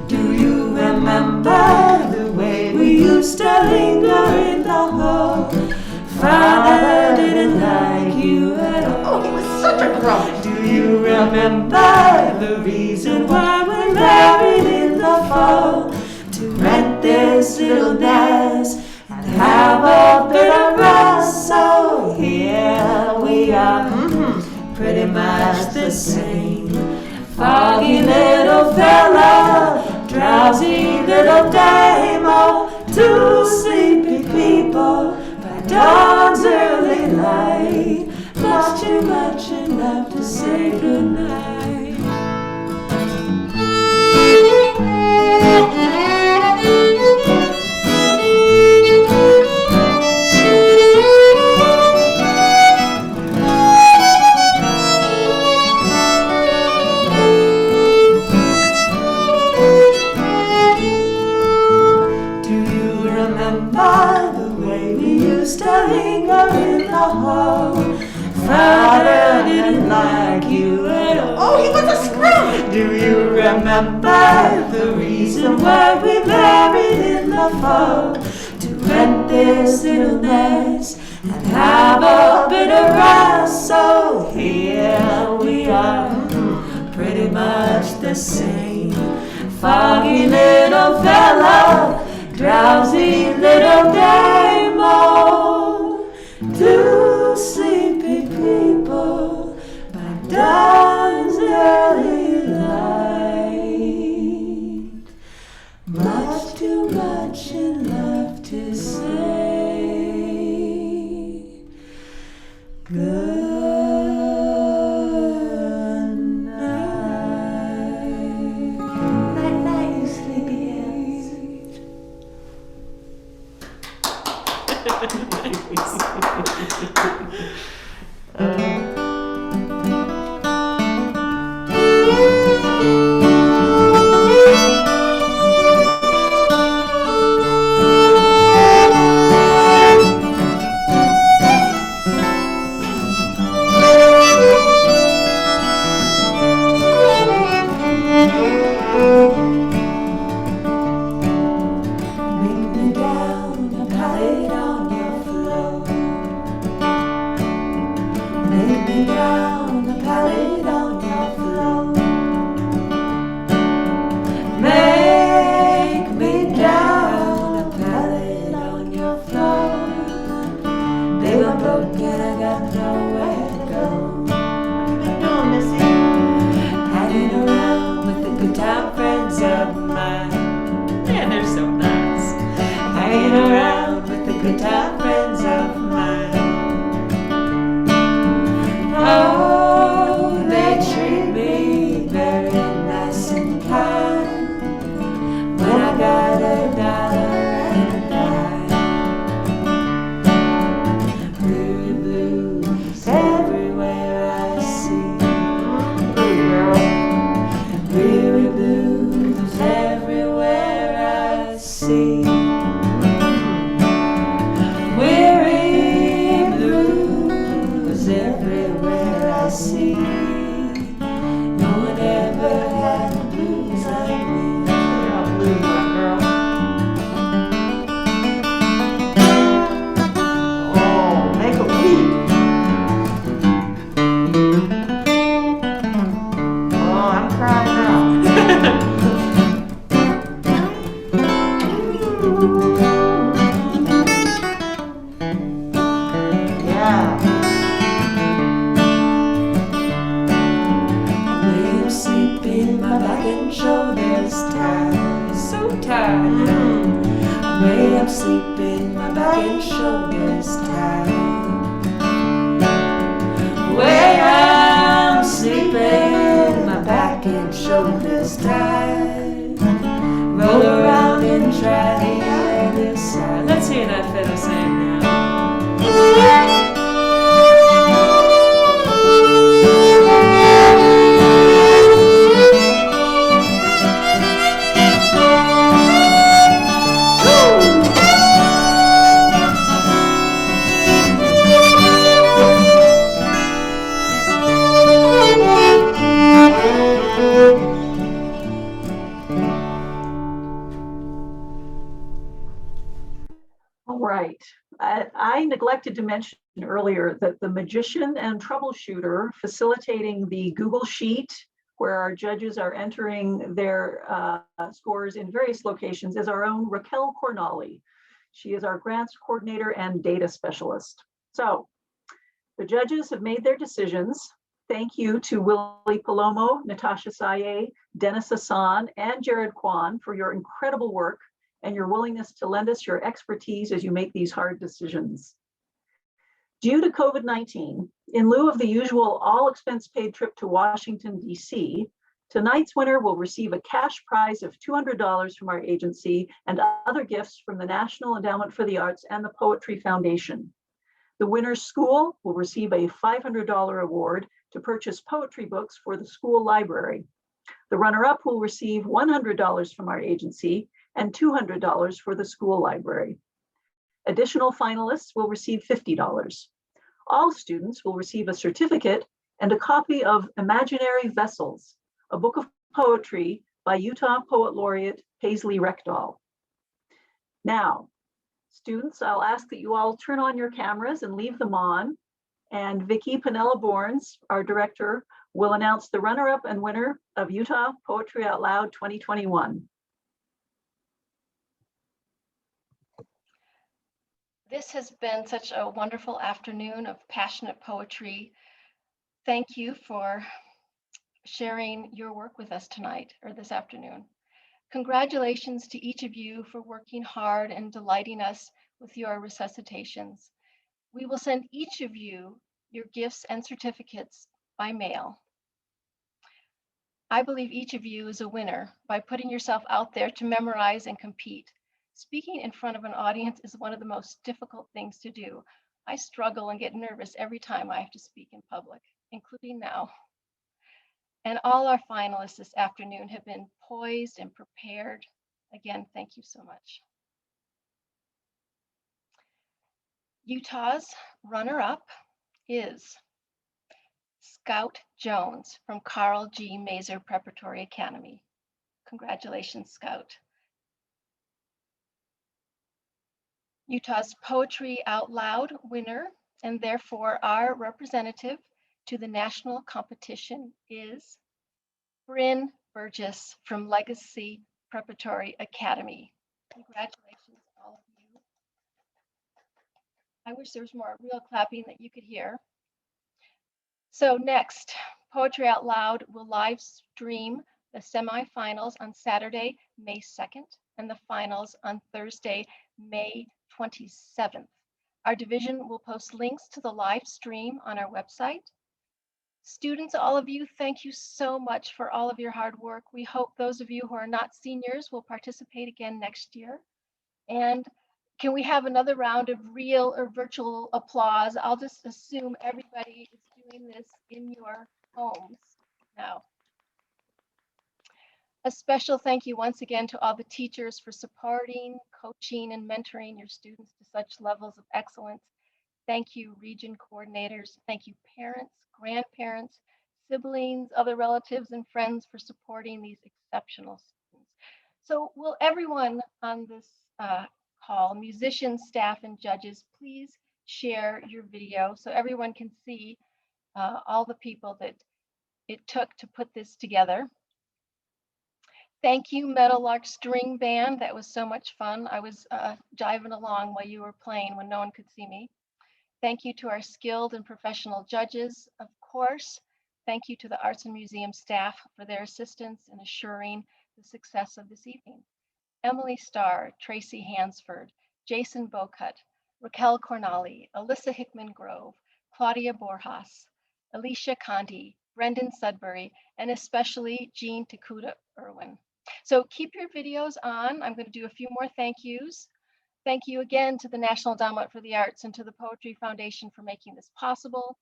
Do you remember the way we used to linger in the hall? Father didn't like you at all. Oh, he was such a grump. Do you remember the reason why we married in the fall? pretty much the same. Foggy little fella, drowsy little dame, oh, two sleepy people by dawn's early light. Much too much in love to say goodnight. Father didn't like you at all. Oh, he was a screw! Do you remember the reason why we married in the fall? To rent this little nest and have a bit of rest. So here we are, pretty much the same. Foggy little fella, drowsy little dame, oh, two sleepy people by dawn's early light. Much too much in love to say good night. Night, night, you sleepyheads. I neglected to mention earlier that the magician and troubleshooter facilitating the Google Sheet, where our judges are entering their scores in various locations, is our own Raquel Cornali. She is our grants coordinator and data specialist. So the judges have made their decisions. Thank you to Willy Palomo, Natasha Saye, Dennis Hassan, and Jared Kwan for your incredible work and your willingness to lend us your expertise as you make these hard decisions. Due to COVID-19, in lieu of the usual all-expense-paid trip to Washington, D.C., tonight's winner will receive a cash prize of $200 from our agency and other gifts from the National Endowment for the Arts and the Poetry Foundation. The winner's school will receive a $500 award to purchase poetry books for the school library. The runner-up will receive $100 from our agency and $200 for the school library. Additional finalists will receive $50. All students will receive a certificate and a copy of Imaginary Vessels, a book of poetry by Utah Poet Laureate Paisley Rekdal. Now, students, I'll ask that you all turn on your cameras and leave them on. And Vicki Panella-Borns, our director, will announce the runner-up and winner of Utah Poetry Out Loud 2021. This has been such a wonderful afternoon of passionate poetry. Thank you for sharing your work with us tonight or this afternoon. Congratulations to each of you for working hard and delighting us with your resuscitations. We will send each of you your gifts and certificates by mail. I believe each of you is a winner by putting yourself out there to memorize and compete. Speaking in front of an audience is one of the most difficult things to do. I struggle and get nervous every time I have to speak in public, including now. And all our finalists this afternoon have been poised and prepared. Again, thank you so much. Utah's runner-up is Scout Jones from Carl G. Mazer Preparatory Academy. Congratulations, Scout. Utah's Poetry Out Loud winner, and therefore our representative to the national competition, is Bryn Burgess from Legacy Preparatory Academy. Congratulations, all of you. I wish there was more real clapping that you could hear. So next, Poetry Out Loud will live stream the semifinals on Saturday, May 2nd, and the finals on Thursday, May 27th. Our division will post links to the live stream on our website. Students, all of you, thank you so much for all of your hard work. We hope those of you who are not seniors will participate again next year. And can we have another round of real or virtual applause? I'll just assume everybody is doing this in your homes now. A special thank you once again to all the teachers for supporting, coaching, and mentoring your students to such levels of excellence. Thank you, region coordinators. Thank you, parents, grandparents, siblings, other relatives, and friends for supporting these exceptional students. So will everyone on this call, musicians, staff, and judges, please share your video so everyone can see all the people that it took to put this together. Thank you, Meadowlark String Band. That was so much fun. I was jiving along while you were playing when no one could see me. Thank you to our skilled and professional judges, of course. Thank you to the Arts and Museum staff for their assistance in assuring the success of this evening. Emily Starr, Tracy Hansford, Jason Bocut, Raquel Cornali, Alyssa Hickman Grove, Claudia Borjas, Alicia Conti, Brendan Sudbury, and especially Jean Takuda Irwin. So keep your videos on. I'm going to do a few more thank yous. Thank you again to the National Endowment for the Arts and to the Poetry Foundation for making this possible.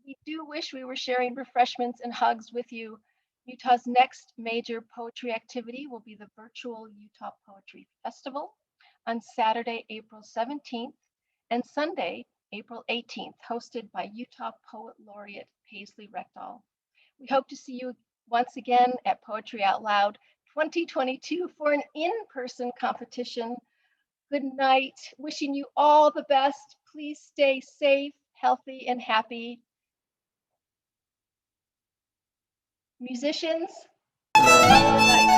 We do wish we were sharing refreshments and hugs with you. Utah's next major poetry activity will be the virtual Utah Poetry Festival on Saturday, April 17th and Sunday, April 18th, hosted by Utah Poet Laureate Paisley Rekdal. We hope to see you once again at Poetry Out Loud 2022 for an in-person competition. Good night. Wishing you all the best. Please stay safe, healthy, and happy. Musicians, good night.